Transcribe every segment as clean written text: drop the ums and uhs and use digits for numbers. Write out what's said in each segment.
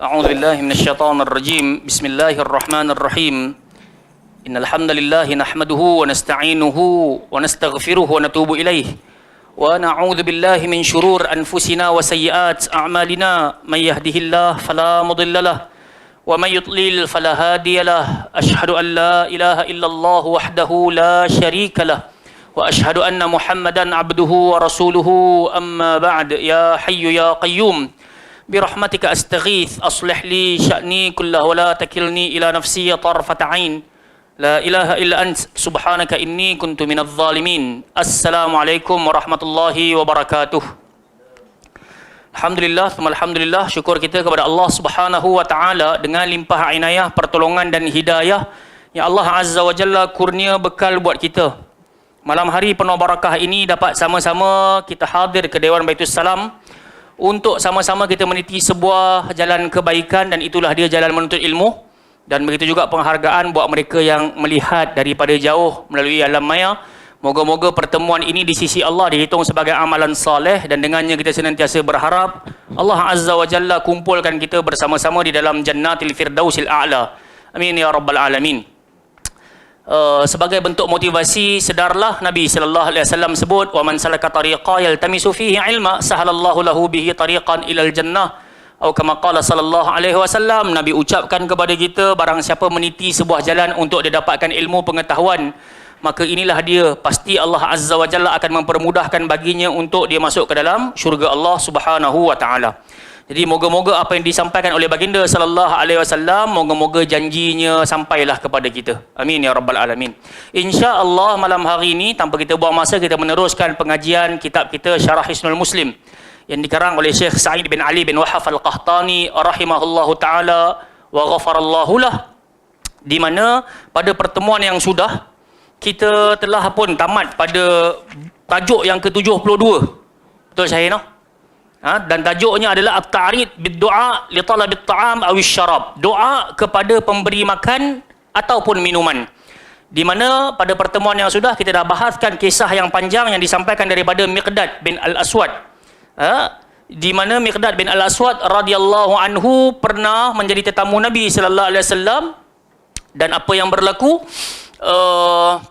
أعوذ بالله من الشيطان الرجيم بسم الله الرحمن الرحيم إن الحمد لله نحمده ونستعينه ونستغفره ونتوب إليه ونعوذ بالله من شرور أنفسنا وسيئات أعمالنا من يهده الله فلا مضل له ومن يضلل فلا هادي له أشهد أن لا إله إلا الله وحده لا شريك له وأشهد أن محمدا عبده ورسوله أما بعد يا حي يا قيوم برحمتك أستغيث أصلح لي شأني كله ولا تكلني إلى نفسي طرفة عين لا إله إلا أنت سبحانك إني كنت من الظالمين السلام عليكم ورحمة الله وبركاته. Alhamdulillah, alhamdulillah, syukur kita kepada Allah Subhanahu wa taala dengan limpah inayah, pertolongan dan hidayah yang Allah Azza wa Jalla kurnia bekal buat kita. Malam hari penuh barakah ini dapat sama-sama kita hadir ke Dewan Baitus Salam untuk sama-sama kita meniti sebuah jalan kebaikan, dan itulah dia jalan menuntut ilmu. Dan begitu juga penghargaan buat mereka yang melihat daripada jauh melalui alam maya. Moga-moga pertemuan ini di sisi Allah dihitung sebagai amalan saleh, dan dengannya kita senantiasa berharap Allah Azza wa Jalla kumpulkan kita bersama-sama di dalam Jannatil Firdausil A'la. Amin ya rabbal alamin. Sebagai bentuk motivasi, sedarlah Nabi sallallahu alaihi wasallam sebut, wa man salaka tariqa yaltamisu fihi ilma sahalallahu lahu bihi tariqan ilal jannah, atau kama qala sallallahu alaihi wasallam. Nabi ucapkan kepada kita, barang siapa meniti sebuah jalan untuk dia dapatkan ilmu pengetahuan, maka inilah dia, pasti Allah Azza wa Jalla akan mempermudahkan baginya untuk dia masuk ke dalam syurga Allah Subhanahu wa taala. Jadi moga-moga apa yang disampaikan oleh baginda sallallahu alaihi wasallam, moga-moga janjinya sampailah kepada kita. Amin ya rabbal alamin. Insya-Allah malam hari ini tanpa kita buang masa, kita meneruskan pengajian kitab kita Syarah Hisnul Muslim yang dikarang oleh Syekh Sa'id bin Ali bin Wahhaf Al-Qahtani rahimahullahu taala wa ghafarallahu lah, di mana pada pertemuan yang sudah kita telah pun tamat pada tajuk yang ke-72. Betul saya noh? Dan tajuknya adalah at-ta'rid bid-du'a li talabit ta'am aw syarab. Doa kepada pemberi makan ataupun minuman. Di mana pada pertemuan yang sudah kita dah bahaskan kisah yang panjang yang disampaikan daripada Miqdad bin Al-Aswad. Di mana Miqdad bin Al-Aswad radhiyallahu anhu pernah menjadi tetamu Nabi sallallahu alaihi wasallam, dan apa yang berlaku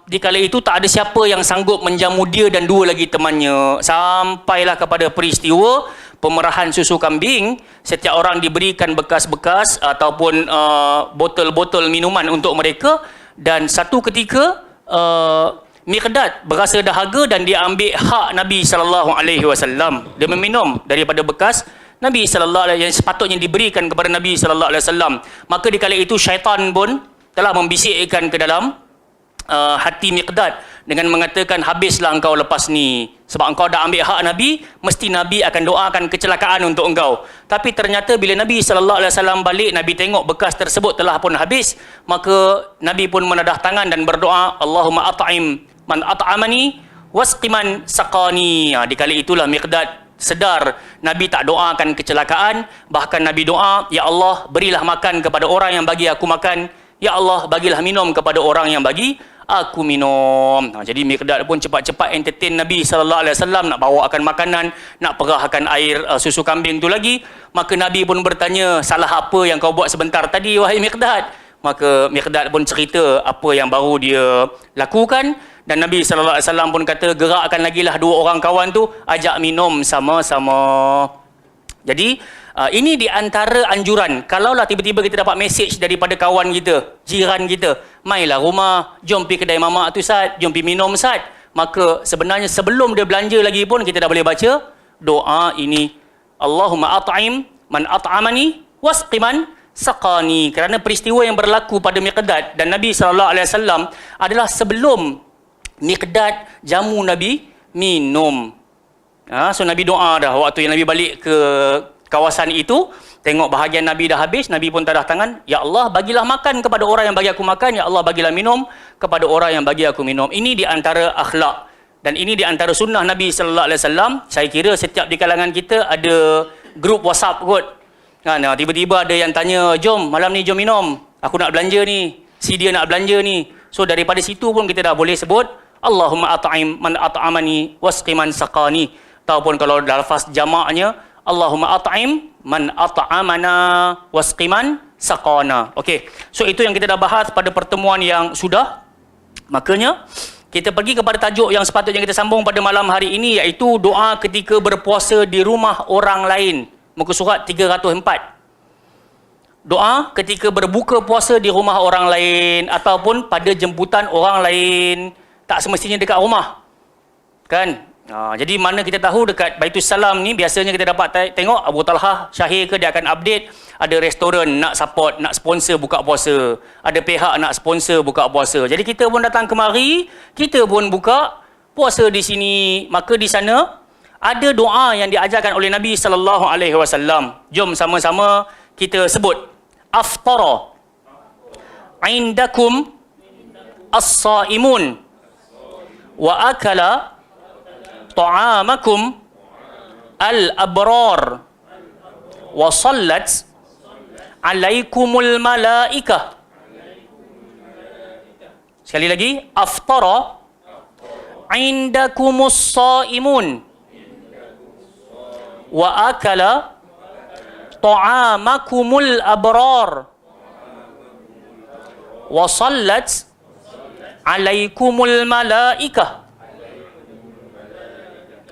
di kala itu tak ada siapa yang sanggup menjamu dia dan dua lagi temannya, sampailah kepada peristiwa pemerahan susu kambing. Setiap orang diberikan bekas-bekas ataupun botol-botol minuman untuk mereka, dan satu ketika Miqdad berasa dahaga dan dia ambil hak Nabi sallallahu alaihi wasallam. Dia meminum daripada bekas Nabi sallallahu alaihi wasallam yang sepatutnya diberikan kepada Nabi sallallahu alaihi wasallam. Maka di kala itu syaitan pun telah membisikkan ke dalam hati Miqdad dengan mengatakan, habislah engkau lepas ni, sebab engkau dah ambil hak Nabi, mesti Nabi akan doakan kecelakaan untuk engkau. Tapi ternyata bila Nabi sallallahu alaihi wasallam balik, Nabi tengok bekas tersebut telah pun habis, maka Nabi pun menadah tangan dan berdoa, Allahumma at'im man at'amani wasqiman saqani. Di kali itulah Miqdad sedar Nabi tak doakan kecelakaan, bahkan Nabi doa, ya Allah berilah makan kepada orang yang bagi aku makan, ya Allah bagilah minum kepada orang yang bagi aku minum. Jadi Miqdad pun cepat-cepat entertain Nabi sallallahu alaihi wasallam, nak bawakan makanan, nak perahkan air susu kambing tu lagi. Maka Nabi pun bertanya, salah apa yang kau buat sebentar tadi wahai Miqdad? Maka Miqdad pun cerita apa yang baru dia lakukan, dan Nabi sallallahu alaihi wasallam pun kata, gerakkan lagilah dua orang kawan tu, ajak minum sama-sama. Jadi ini di antara anjuran. Kalaulah tiba-tiba kita dapat mesej daripada kawan kita, jiran kita, mailah rumah, jom pergi kedai mamak tu Sat, jom pergi minum Sat. Maka sebenarnya sebelum dia belanja lagi pun kita dah boleh baca doa ini, Allahumma at'im man at'amani wasqiman saqani. Kerana peristiwa yang berlaku pada Miqdad dan Nabi sallallahu alaihi wasallam adalah sebelum Miqdad jamu Nabi minum. So Nabi doa dah waktu yang Nabi balik ke kawasan itu, tengok bahagian Nabi dah habis, Nabi pun tadah tangan, ya Allah bagilah makan kepada orang yang bagi aku makan, ya Allah bagilah minum kepada orang yang bagi aku minum. Ini di antara akhlak, dan ini di antara sunnah Nabi sallallahu alaihi wasallam. Saya kira setiap di kalangan kita ada grup WhatsApp kot. Tiba-tiba ada yang tanya, jom malam ni jom minum, aku nak belanja ni, si dia nak belanja ni. So daripada situ pun kita dah boleh sebut Allahumma at'im man at'amani wasqiman saqani. Ataupun kalau lafaz jamaknya, Allahumma at'im man at'amana wasqiman saqana. Okey. So itu yang kita dah bahas pada pertemuan yang sudah. Makanya kita pergi kepada tajuk yang sepatutnya kita sambung pada malam hari ini, iaitu doa ketika berpuasa di rumah orang lain. Muka surat 304. Doa ketika berbuka puasa di rumah orang lain ataupun pada jemputan orang lain, tak semestinya dekat rumah. Kan? Jadi mana kita tahu dekat Baitul Salam ni biasanya kita dapat tengok Abu Talha Syahir ke dia akan update ada restoran nak support, nak sponsor buka puasa. Ada pihak nak sponsor buka puasa. Jadi kita pun datang kemari, kita pun buka puasa di sini. Maka di sana ada doa yang diajarkan oleh Nabi sallallahu alaihi wasallam. Jom sama-sama kita sebut. Aftara indakum as-saimun wa akala ta'amakum al-abrar wa sallat alaikumul malaikah. Sekali lagi, aftara indakumus saimun wa akala ta'amakumul abrar wa sallat alaikumul malaikah.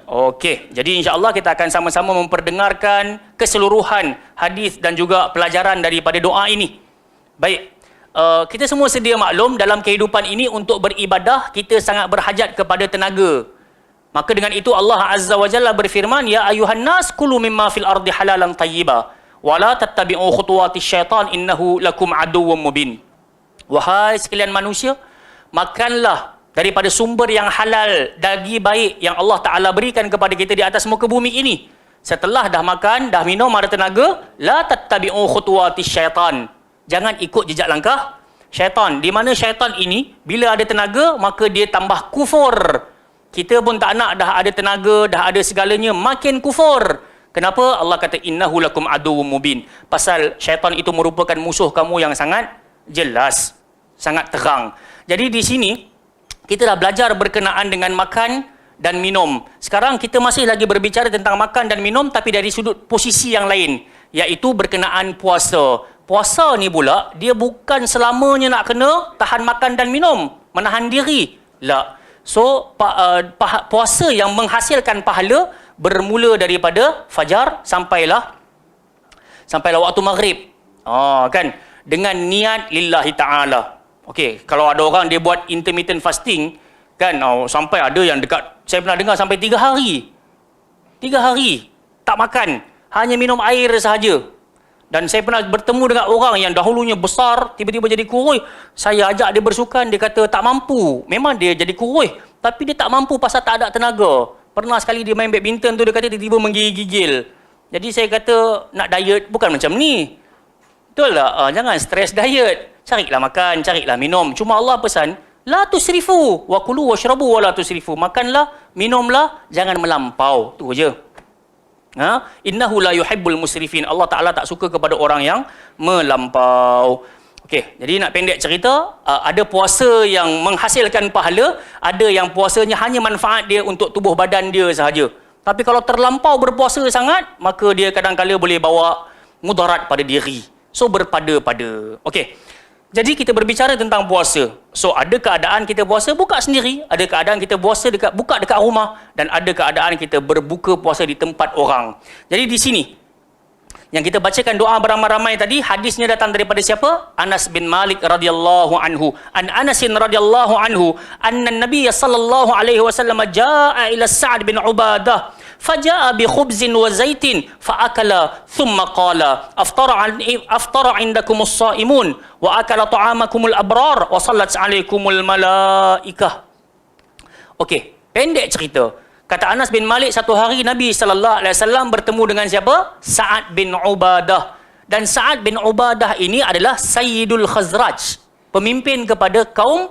Okey, jadi insya-Allah kita akan sama-sama memperdengarkan keseluruhan hadis dan juga pelajaran daripada doa ini. Baik, kita semua sedia maklum dalam kehidupan ini untuk beribadah kita sangat berhajat kepada tenaga. Maka dengan itu Allah Azza wa Jalla berfirman, ya ayuhan nas kulu mimma fil ardi halalan tayyiba wa la tattabi'u khutuwatis syaitan innahu lakum aduwwum mubin. Wahai sekalian manusia, makanlah daripada sumber yang halal, daging baik yang Allah Ta'ala berikan kepada kita di atas muka bumi ini. Setelah dah makan, dah minum, ada tenaga, la tattabi'u khutuwatis syaitan. Jangan ikut jejak langkah syaitan. Di mana syaitan ini, bila ada tenaga, maka dia tambah kufur. Kita pun tak nak dah ada tenaga, dah ada segalanya, makin kufur. Kenapa? Allah kata, innahu lakum aduwwum mubin. Pasal syaitan itu merupakan musuh kamu yang sangat jelas, sangat terang. Jadi di sini, kita dah belajar berkenaan dengan makan dan minum. Sekarang kita masih lagi berbicara tentang makan dan minum tapi dari sudut posisi yang lain, iaitu berkenaan puasa. Puasa ni pula, dia bukan selamanya nak kena tahan makan dan minum, menahan diri. La. So, puasa yang menghasilkan pahala bermula daripada fajar sampailah waktu maghrib. Kan? Dengan niat lillahi ta'ala. Okey, kalau ada orang dia buat intermittent fasting, kan, sampai ada yang dekat, saya pernah dengar sampai 3 hari. 3 hari tak makan, hanya minum air sahaja. Dan saya pernah bertemu dengan orang yang dahulunya besar, tiba-tiba jadi kurus. Saya ajak dia bersukan, dia kata tak mampu. Memang dia jadi kurus, tapi dia tak mampu pasal tak ada tenaga. Pernah sekali dia main badminton tu, dia kata tiba-tiba menggigil-gigil. Jadi saya kata nak diet bukan macam ni. Betul tak? Jangan stres diet. Carilah makan, carilah minum. Cuma Allah pesan, la tusrifu wa kulu washrabu wa la tusrifu. Makanlah, minumlah, jangan melampau. Tu je. Innahu la yuhibbul musrifin. Allah Ta'ala tak suka kepada orang yang melampau. Okey, jadi nak pendek cerita, ada puasa yang menghasilkan pahala, ada yang puasanya hanya manfaat dia untuk tubuh badan dia sahaja. Tapi kalau terlampau berpuasa sangat, maka dia kadang-kadang boleh bawa mudarat pada diri. So berpada-pada. Okey. Jadi kita berbicara tentang puasa. So ada keadaan kita puasa buka sendiri, ada keadaan kita puasa buka dekat rumah, dan ada keadaan kita berbuka puasa di tempat orang. Jadi di sini yang kita bacakan doa beramai-ramai tadi, hadisnya datang daripada siapa? Anas bin Malik radhiyallahu anhu. An Anas radhiyallahu anhu anna an-nabiy sallallahu alaihi wasallam jaa ila Sa'd bin Ubadah فجاء بخبز وزيت فأكل ثم قال أفطر عندكم الصائمون وأكل طعامكم الأبرار وصلت عليكم الملائكة. Okey, pendek cerita. Kata Anas bin Malik, satu hari Nabi SAW bertemu dengan siapa? Sa'ad bin Ubadah. Dan Sa'ad bin Ubadah ini adalah Sayyidul Khazraj, pemimpin kepada kaum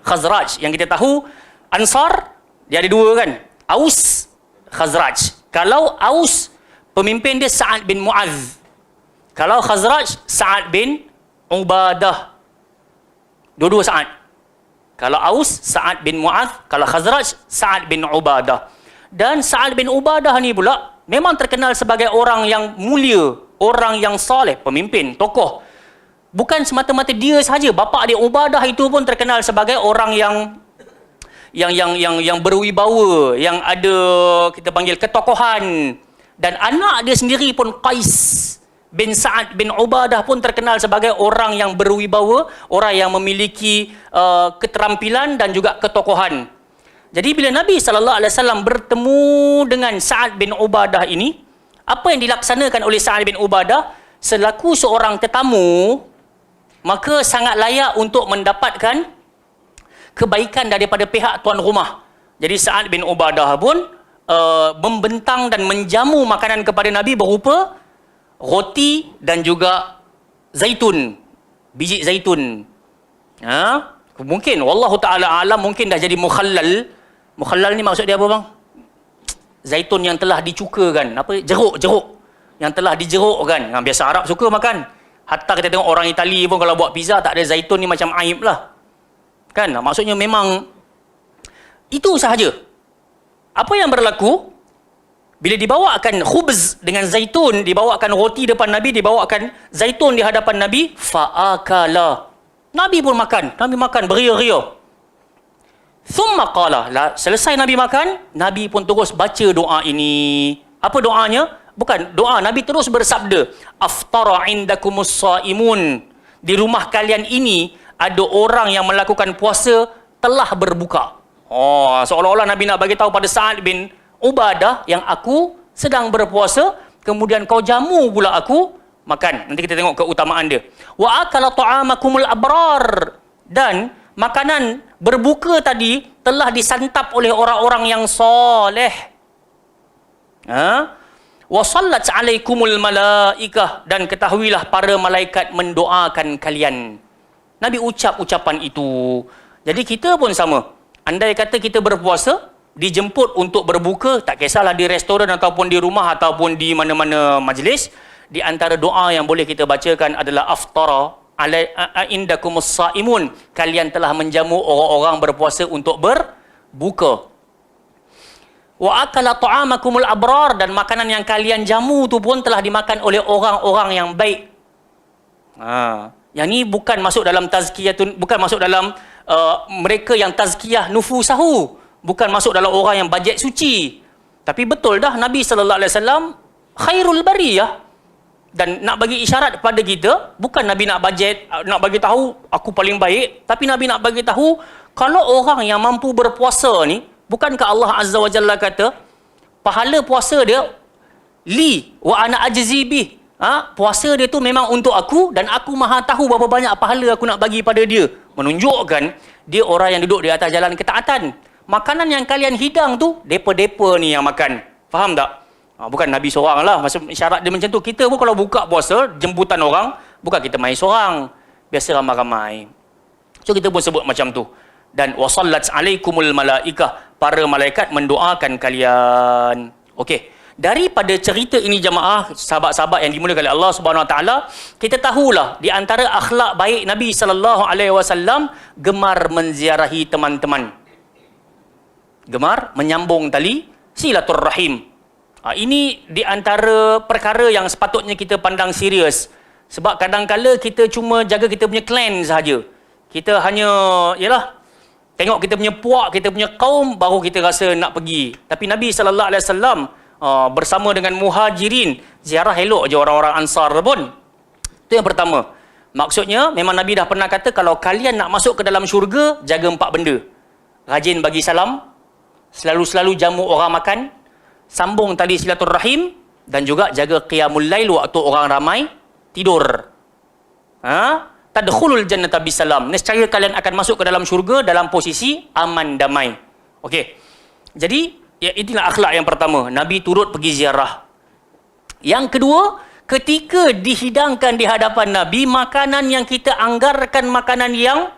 Khazraj. Yang kita tahu, Ansar, dia ada dua kan? Aus, Khazraj. Kalau Aus, pemimpin dia Sa'ad bin Mu'adh. Kalau Khazraj, Sa'ad bin Ubadah. Dua-dua Sa'ad. Kalau Aus, Sa'ad bin Mu'adh. Kalau Khazraj, Sa'ad bin Ubadah. Dan Sa'ad bin Ubadah ni pula, memang terkenal sebagai orang yang mulia, orang yang soleh, pemimpin, tokoh. Bukan semata-mata dia sahaja, bapa dia Ubadah itu pun terkenal sebagai orang yang berwibawa, yang ada kita panggil ketokohan. Dan anak dia sendiri pun Qais bin Sa'ad bin Ubadah pun terkenal sebagai orang yang berwibawa, orang yang memiliki keterampilan dan juga ketokohan. Jadi bila Nabi SAW bertemu dengan Sa'ad bin Ubadah ini, apa yang dilaksanakan oleh Sa'ad bin Ubadah selaku seorang tetamu, maka sangat layak untuk mendapatkan kebaikan daripada pihak tuan rumah. Jadi Sa'ad bin Ubadah pun membentang dan menjamu makanan kepada Nabi berupa roti dan juga zaitun, biji zaitun. Mungkin wallahu taala alam, mungkin dah jadi mukhallal. Mukhallal ni maksud dia apa bang? Zaitun yang telah dicukakan, apa, jeruk yang telah dijerukkan. Biasa Arab suka makan. Hatta kita tengok orang Itali pun kalau buat pizza tak ada zaitun ni macam aib lah. Kan? Maksudnya memang itu sahaja. Apa yang berlaku bila dibawakan khubz dengan zaitun, dibawakan roti depan Nabi, dibawakan zaitun di hadapan Nabi, fa'akala. Nabi pun makan. Nabi makan beria-ria. Thumma qala, selesai Nabi makan, Nabi pun terus baca doa ini. Apa doanya? Bukan doa, Nabi terus bersabda, aftara indakumus saimun. Di rumah kalian ini ada orang yang melakukan puasa telah berbuka. Seolah-olah Nabi nak bagi tahu pada Sa'ad bin Ubadah yang aku sedang berpuasa, kemudian kau jamu pula aku makan. Nanti kita tengok keutamaan dia. Wa akala ta'amakumul abrar, dan makanan berbuka tadi telah disantap oleh orang-orang yang soleh. Wa sallat alaikumul malaikah, dan ketahuilah para malaikat mendoakan kalian. Nabi ucap ucapan itu. Jadi kita pun sama. Andai kata kita berpuasa, dijemput untuk berbuka, tak kisahlah di restoran ataupun di rumah ataupun di mana-mana majlis, di antara doa yang boleh kita bacakan adalah aftara indakumus saimun, kalian telah menjamu orang-orang berpuasa untuk berbuka. Wa akala ta'amakumul abrar, dan makanan yang kalian jamu tu pun telah dimakan oleh orang-orang yang baik. Yang ni bukan masuk dalam tazkiyatun, bukan masuk dalam mereka yang tazkiyah nufusahu, bukan masuk dalam orang yang bajet suci. Tapi betul dah Nabi sallallahu alaihi wasallam khairul bariyah. Dan nak bagi isyarat kepada kita, bukan Nabi nak bajet, nak bagi tahu aku paling baik, tapi Nabi nak bagi tahu kalau orang yang mampu berpuasa ni, bukankah Allah Azza wa Jalla kata pahala puasa dia li wa ana ajzi bih. Puasa dia tu memang untuk aku dan aku maha tahu berapa banyak pahala aku nak bagi pada dia. Menunjukkan dia orang yang duduk di atas jalan ketaatan. Makanan yang kalian hidang tu, depa-depa ni yang makan. Faham tak? Bukan Nabi seorang lah. Maksud syarat dia macam tu. Kita pun kalau buka puasa, jemputan orang, bukan kita main seorang. Biasa ramai-ramai. So kita pun sebut macam tu. Dan wasallat alaikumul malaikah, para malaikat mendoakan kalian. Okey. Daripada cerita ini jemaah, sahabat-sahabat yang dimuliakan oleh Allah Subhanahu Wa Taala, kita tahulah di antara akhlak baik Nabi sallallahu alaihi wasallam gemar menziarahi teman-teman. Gemar menyambung tali silaturrahim. Ini di antara perkara yang sepatutnya kita pandang serius. Sebab kadang-kala kita cuma jaga kita punya clan sahaja. Kita hanya, yalah, tengok kita punya puak, kita punya kaum, baru kita rasa nak pergi. Tapi Nabi SAW bersama dengan muhajirin, ziarah elok je orang-orang Ansar pun. Itu yang pertama. Maksudnya, memang Nabi dah pernah kata, kalau kalian nak masuk ke dalam syurga, jaga 4 benda. Rajin bagi salam, selalu-selalu jamu orang makan, sambung tali silaturrahim, dan juga jaga qiyamul lail waktu orang ramai tidur. Tadkhulul jannata bisalam. Nescaya kalian akan masuk ke dalam syurga dalam posisi aman damai. Okey. Jadi, ya, inilah akhlak yang pertama. Nabi turut pergi ziarah. Yang kedua, ketika dihidangkan di hadapan Nabi, makanan yang kita anggarkan makanan yang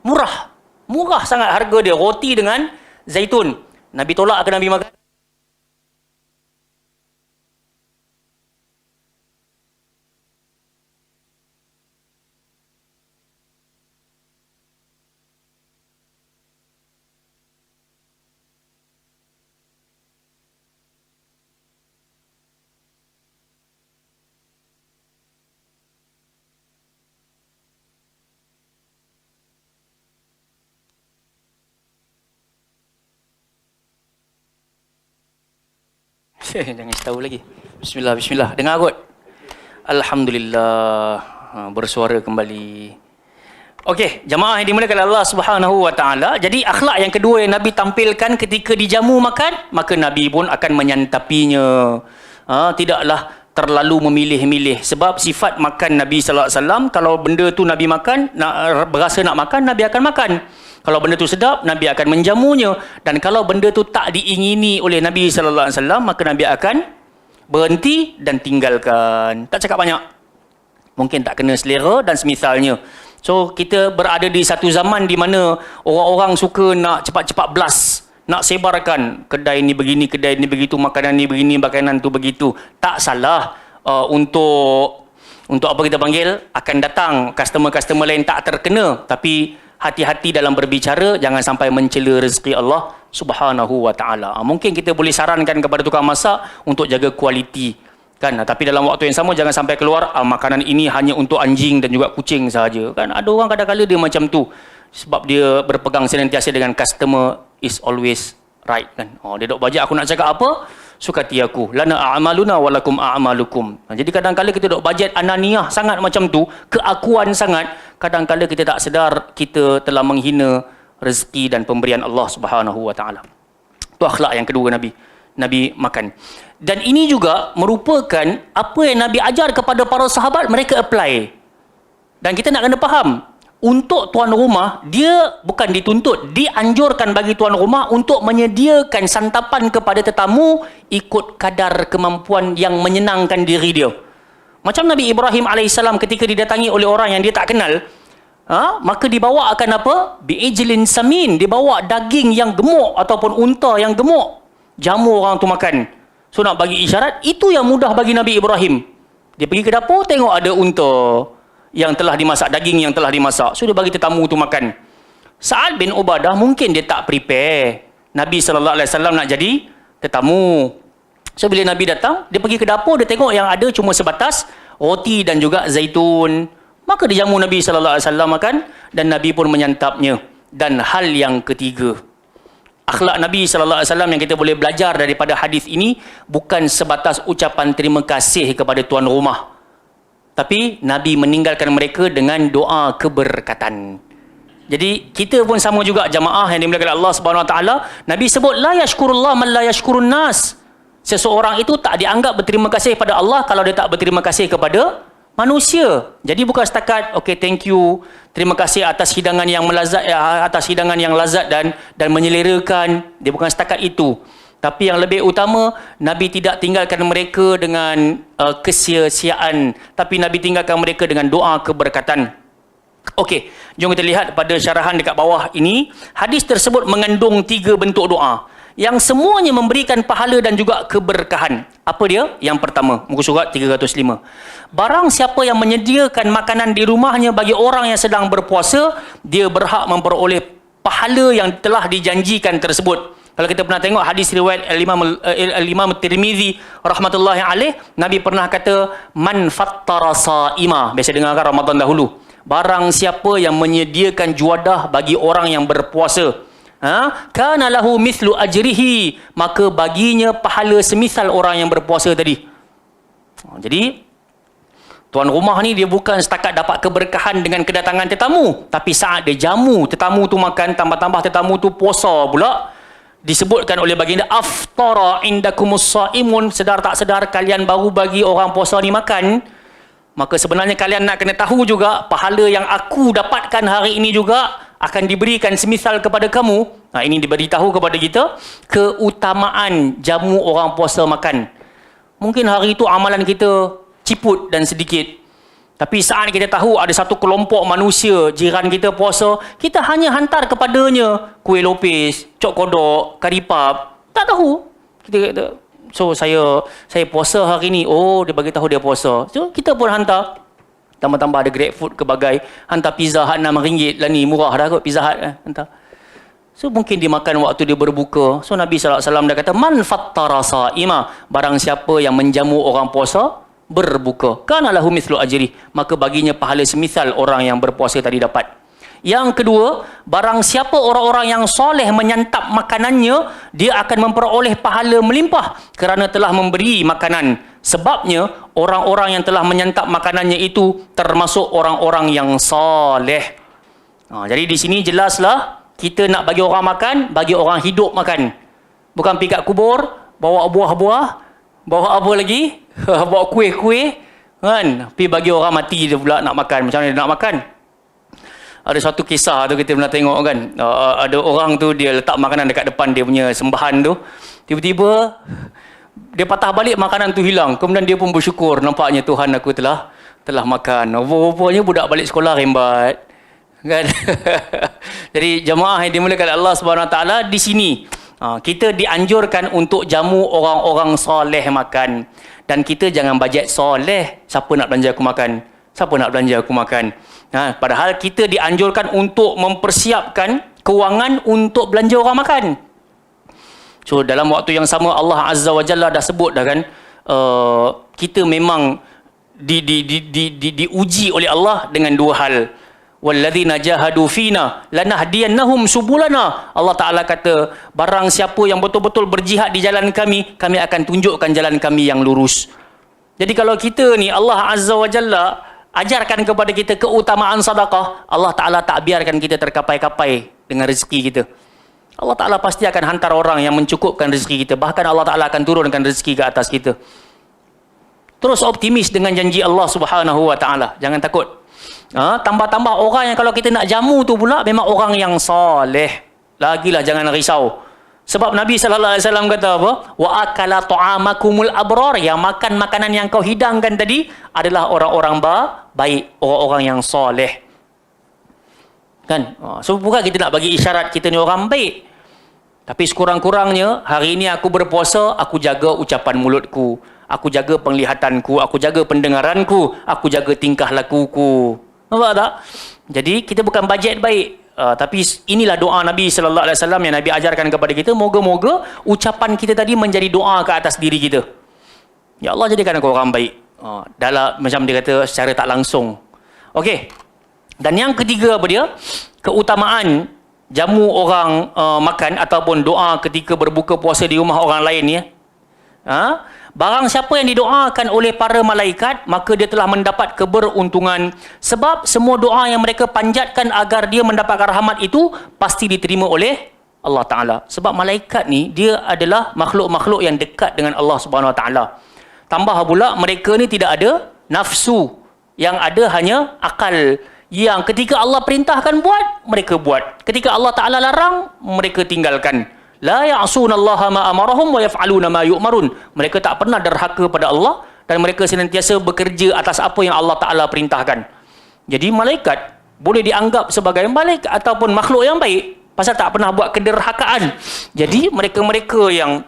murah. Murah sangat harga dia. Roti dengan zaitun. Nabi tolak ke Nabi makan? Jangan tahu lagi. Bismillah, bismillah. Dengar kot. Alhamdulillah. Bersuara kembali. Okey, jamaah yang dimuliakan Allah Subhanahu wa taala. Jadi akhlak yang kedua yang Nabi tampilkan ketika dijamu makan, maka Nabi pun akan menyantapinya. Tidaklah terlalu memilih-milih, sebab sifat makan Nabi sallallahu alaihi wasallam, kalau benda tu Nabi makan, berasa nak makan, Nabi akan makan. Kalau benda tu sedap, Nabi akan menjamunya, dan kalau benda tu tak diingini oleh Nabi sallallahu alaihi wasallam, maka Nabi akan berhenti dan tinggalkan. Tak cakap banyak. Mungkin tak kena selera dan semisalnya. So, kita berada di satu zaman di mana orang-orang suka nak cepat-cepat blast, nak sebarkan kedai ni begini, kedai ni begitu, makanan ni begini, makanan tu begitu. Tak salah untuk apa kita panggil, akan datang customer-customer lain tak terkena, tapi hati-hati dalam berbicara, jangan sampai mencela rezeki Allah Subhanahu wa taala. Mungkin kita boleh sarankan kepada tukang masak untuk jaga kualiti. Kan, tapi dalam waktu yang sama jangan sampai keluar makanan ini hanya untuk anjing dan juga kucing sahaja. Kan ada orang kadang-kadang dia macam tu sebab dia berpegang senantiasa dengan customer is always right kan. Dia dok bajak aku nak cakap apa, suka hati aku. Lana a'maluna walakum a'malukum. Jadi kadang-kadang kita dok bajet ananiah sangat macam tu, keakuan sangat, kadang-kadang kita tak sedar kita telah menghina rezeki dan pemberian Allah Subhanahu wa taala. Tu akhlak yang kedua Nabi makan. Dan ini juga merupakan apa yang Nabi ajar kepada para sahabat, mereka apply. Dan kita nak kena faham, untuk tuan rumah, dia bukan dituntut, dianjurkan bagi tuan rumah untuk menyediakan santapan kepada tetamu ikut kadar kemampuan yang menyenangkan diri dia. Macam Nabi Ibrahim AS ketika didatangi oleh orang yang dia tak kenal, maka dibawa akan apa? Bi'ijlin samin, dibawa daging yang gemuk ataupun unta yang gemuk. Jamu orang tu makan. So nak bagi isyarat, itu yang mudah bagi Nabi Ibrahim. Dia pergi ke dapur, tengok ada unta yang telah dimasak, daging yang telah dimasak. So dia bagi tetamu tu makan. Sa'ad bin Ubadah mungkin dia tak prepare Nabi SAW nak jadi tetamu. So bila Nabi datang, dia pergi ke dapur, dia tengok yang ada cuma sebatas roti dan juga zaitun. Maka dia jamu Nabi SAW makan, dan Nabi pun menyantapnya. Dan hal yang ketiga, akhlak Nabi SAW yang kita boleh belajar daripada hadis ini bukan sebatas ucapan terima kasih kepada tuan rumah, tapi Nabi meninggalkan mereka dengan doa keberkatan. Jadi kita pun sama juga jamaah yang dimuliakan Allah Subhanahu wa taala. Nabi sebut la yashkurullah man la yashkurun nas. Seseorang itu tak dianggap berterima kasih pada Allah kalau dia tak berterima kasih kepada manusia. Jadi bukan setakat okay, thank you, terima kasih atas hidangan yang melazat, atas hidangan yang lazat dan menyelerakan. Dia bukan setakat itu. Tapi yang lebih utama, Nabi tidak tinggalkan mereka dengan kesia-siaan, tapi Nabi tinggalkan mereka dengan doa keberkatan. Okey, jom kita lihat pada syarahan dekat bawah ini. Hadis tersebut mengandung 3 bentuk doa yang semuanya memberikan pahala dan juga keberkahan. Apa dia? Yang pertama, muka surat 305. Barang siapa yang menyediakan makanan di rumahnya bagi orang yang sedang berpuasa, dia berhak memperoleh pahala yang telah dijanjikan tersebut. Kalau kita pernah tengok hadis riwayat Al-Imam Tirmizi rahmatullahi alaih, Nabi pernah kata, man fattara sa'ima. Biasa dengar kan Ramadan dahulu. Barang siapa yang menyediakan juadah bagi orang yang berpuasa, kana lahu mithlu ajrihi, maka baginya pahala semisal orang yang berpuasa tadi. Jadi tuan rumah ni dia bukan setakat dapat keberkahan dengan kedatangan tetamu, tapi saat dia jamu tetamu tu makan, tambah-tambah tetamu tu puasa pula. Disebutkan oleh baginda, aftara indakumus saimun, sedar tak sedar kalian baru bagi orang puasa ni makan. Maka sebenarnya kalian nak kena tahu juga, pahala yang aku dapatkan hari ini juga akan diberikan semisal kepada kamu. Ini diberitahu kepada kita keutamaan jamu orang puasa makan. Mungkin hari itu amalan kita ciput dan sedikit, tapi saat kita tahu ada satu kelompok manusia jiran kita puasa, kita hanya hantar kepadanya kuih lopis, cok kodok, kari pap. Tak tahu. Kita kata, so saya puasa hari ni. Oh, dia bagi tahu dia puasa. So kita pun hantar. Tambah-tambah ada GrabFood ke bagai, hantar Pizza Hut RM6 lah ni, murah dah kot Pizza Hut hantar. So mungkin dia makan waktu dia berbuka. So Nabi SAW dah kata, man fattara sa'ima, barang siapa yang menjamu orang puasa berbuka, kana lahu mithlu ajri, maka baginya pahala semisal orang yang berpuasa tadi dapat. Yang kedua, barang siapa orang-orang yang soleh menyantap makanannya, dia akan memperoleh pahala melimpah kerana telah memberi makanan. Sebabnya, orang-orang yang telah menyantap makanannya itu termasuk orang-orang yang soleh. Jadi di sini jelaslah, kita nak bagi orang makan, bagi orang hidup makan. Bukan pergi kat kubur, bawa buah-buah, bawa apa lagi? Bawa kuih-kuih, kan? Pergi bagi orang mati dia pula nak makan. Macam mana dia nak makan? Ada satu kisah tu kita pernah tengok kan. Ada orang tu dia letak makanan dekat depan dia punya sembahan tu. Tiba-tiba dia patah balik, makanan tu hilang. Kemudian dia pun bersyukur, nampaknya Tuhan aku telah makan. Rupanya budak balik sekolah rembat. Kan? Jadi jemaah yang dimuliakan Allah Subhanahu Wa Taala, di sini kita dianjurkan untuk jamu orang-orang soleh makan. Dan kita jangan bajet soleh. Siapa nak belanja aku makan? Siapa nak belanja aku makan? Padahal kita dianjurkan untuk mempersiapkan kewangan untuk belanja orang makan. So dalam waktu yang sama Allah Azza wa Jalla dah sebut dah kan, kita memang diuji oleh Allah dengan dua hal. Walladzina jahadu fina lanahdiyannahum subulana. Allah Taala kata, barang siapa yang betul-betul berjihad di jalan kami, kami akan tunjukkan jalan kami yang lurus. Jadi kalau kita ni Allah Azza wa Jalla ajarkan kepada kita keutamaan sedekah, Allah Ta'ala tak biarkan kita terkapai-kapai dengan rezeki kita. Allah Ta'ala pasti akan hantar orang yang mencukupkan rezeki kita. Bahkan Allah Ta'ala akan turunkan rezeki ke atas kita. Terus optimis dengan janji Allah Subhanahu Wa Ta'ala. Jangan takut. Tambah-tambah orang yang kalau kita nak jamu tu pula memang orang yang soleh. Lagilah jangan risau. Sebab Nabi SAW kata apa? Wa akala ta'amakumul abrar. Yang makan makanan yang kau hidangkan tadi adalah orang-orang baik, orang-orang yang soleh. Kan? So bukan kita nak bagi isyarat kita ni orang baik. Tapi sekurang-kurangnya hari ini aku berpuasa, aku jaga ucapan mulutku, aku jaga penglihatanku, aku jaga pendengaranku, aku jaga tingkah lakuku. Nampak tak? Jadi kita bukan bajet baik. Tapi inilah doa Nabi Sallallahu Alaihi Wasallam yang Nabi ajarkan kepada kita. Moga-moga ucapan kita tadi menjadi doa ke atas diri kita. Ya Allah, jadikan aku orang baik. Dalam macam dia kata secara tak langsung. Okey. Dan yang ketiga apa dia? Keutamaan jamu orang makan ataupun doa ketika berbuka puasa di rumah orang lain ya. Barang siapa yang didoakan oleh para malaikat, maka dia telah mendapat keberuntungan. Sebab semua doa yang mereka panjatkan agar dia mendapatkan rahmat itu pasti diterima oleh Allah Ta'ala. Sebab malaikat ni, dia adalah makhluk-makhluk yang dekat dengan Allah Subhanahu Wa Ta'ala. Tambah pula, mereka ni tidak ada nafsu. Yang ada hanya akal. Yang ketika Allah perintahkan buat, mereka buat. Ketika Allah Ta'ala larang, mereka tinggalkan. La ya'sunallaha ma amarahum wa yaf'aluna ma yu'marun. Mereka tak pernah derhaka pada Allah dan mereka senantiasa bekerja atas apa yang Allah Ta'ala perintahkan. Jadi malaikat boleh dianggap sebagai malaikat ataupun makhluk yang baik pasal tak pernah buat kederhakaan. Jadi mereka-mereka yang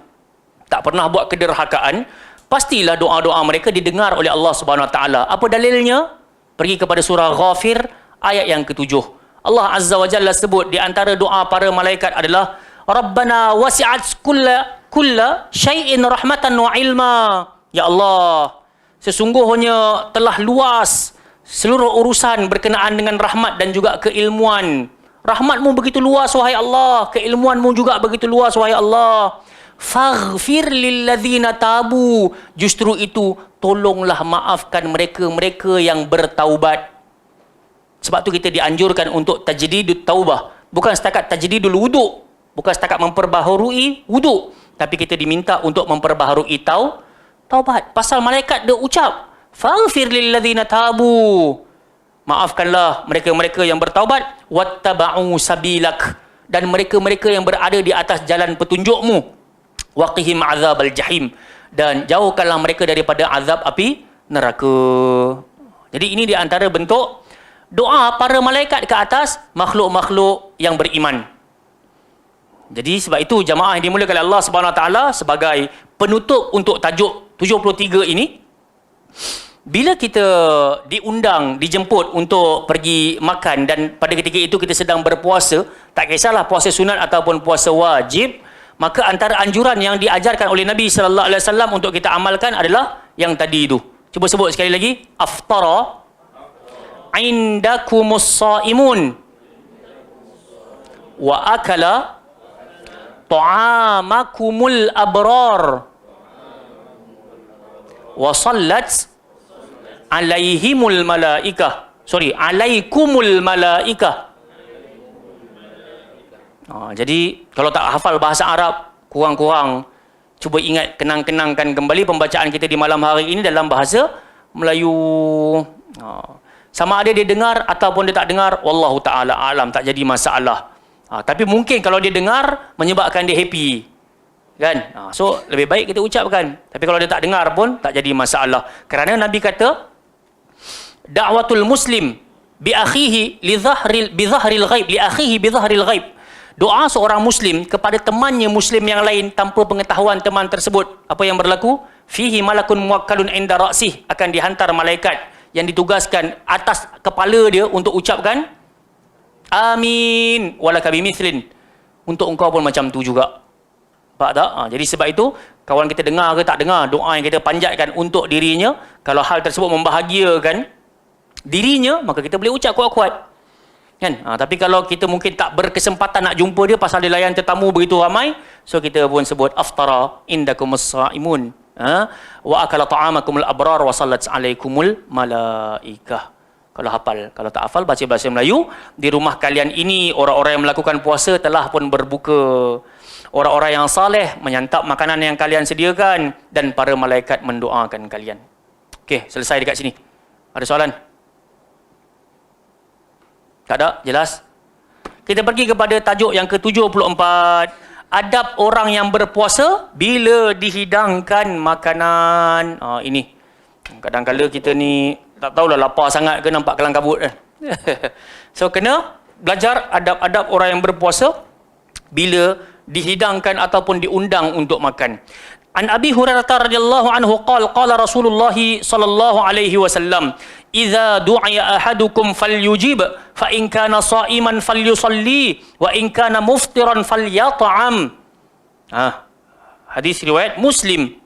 tak pernah buat kederhakaan, pastilah doa-doa mereka didengar oleh Allah Subhanahu Wa Ta'ala. Apa dalilnya? Pergi kepada surah Ghafir ayat yang ke-7. Allah Azza wa Jalla sebut di antara doa para malaikat adalah Rabbana wasi'at kulla syai'in rahmatan wa ilma. Ya Allah, sesungguhnya telah luas seluruh urusan berkenaan dengan rahmat dan juga keilmuan. Rahmatmu begitu luas wahai Allah, keilmuanmu juga begitu luas wahai Allah. Faghfir lilladzina tabu. Justru itu, tolonglah maafkan mereka-mereka yang bertaubat. Sebab tu kita dianjurkan untuk tajdidut taubah. Bukan setakat tajdidul wudu'. Bukan setakat memperbaharui wudu, tapi kita diminta untuk memperbaharui taubat. Pasal malaikat dia ucap, faghfir lilladzina tabu. Maafkanlah mereka-mereka yang bertaubat, wattaba'u sabilak, dan mereka-mereka yang berada di atas jalan petunjukmu, waqihim azabal jahim, dan jauhkanlah mereka daripada azab api neraka. Jadi ini di antara bentuk doa para malaikat ke atas makhluk-makhluk yang beriman. Jadi sebab itu jamaah yang dimuliakan oleh Allah Subhanahu Wa Taala, sebagai penutup untuk tajuk 73 ini, bila kita diundang, dijemput untuk pergi makan dan pada ketika itu kita sedang berpuasa, tak kisahlah puasa sunat ataupun puasa wajib, maka antara anjuran yang diajarkan oleh Nabi Sallallahu Alaihi Wasallam untuk kita amalkan adalah yang tadi itu. Cuba sebut sekali lagi. Aftara indakumus saimun wa akala ta'amakumul abrar wa sallat alaikumul malaikah. Jadi kalau tak hafal bahasa Arab, kurang-kurang cuba ingat, kenang-kenangkan kembali pembacaan kita di malam hari ini dalam bahasa Melayu. Sama ada dia dengar ataupun dia tak dengar, wallahu ta'ala alam, tak jadi masalah. Tapi mungkin kalau dia dengar menyebabkan dia happy, kan? So lebih baik kita ucapkan. Tapi kalau dia tak dengar pun tak jadi masalah. Kerana Nabi kata da'watul muslim bi akhihi bi dhahril ghaib, li akhihi bi dhahril ghaib. Doa seorang muslim kepada temannya muslim yang lain tanpa pengetahuan teman tersebut, apa yang berlaku? Fihi malakun muwakkalun inda ra'sih, akan dihantar malaikat yang ditugaskan atas kepala dia untuk ucapkan amin walaka bimithlin, untuk engkau pun macam tu juga. Nampak tak? Jadi sebab itu kawan kita dengar ke tak dengar doa yang kita panjatkan untuk dirinya, kalau hal tersebut membahagiakan dirinya, maka kita boleh ucap kuat-kuat. Kan? Tapi kalau kita mungkin tak berkesempatan nak jumpa dia pasal dia layan tetamu begitu ramai, so kita pun sebut aftara indakumus saimun, wa akala ta'amakumul abrar wa sallat alaikumul malaikah. Kalau hafal, kalau tak hafal baca bahasa Melayu. Di rumah kalian ini orang-orang yang melakukan puasa telah pun berbuka, orang-orang yang saleh menyantap makanan yang kalian sediakan, dan para malaikat mendoakan kalian. Okey, selesai dekat sini. Ada soalan? Tak ada? Jelas? Kita pergi kepada tajuk yang ke-74. Adab orang yang berpuasa bila dihidangkan makanan. Ini. Kadang-kadang kita ni tak tahulah lapar sangat ke nampak kelang kabut. So, kena belajar adab-adab orang yang berpuasa bila dihidangkan ataupun diundang untuk makan. An Abi Hurairah radhiyallahu anhu qala Rasulullah sallallahu alaihi wasallam, "Idza du'iya ahadukum falyujib, fa in kana sha'iman falyusalli, wa in kana muftiran falyat'am." Hadis riwayat Muslim.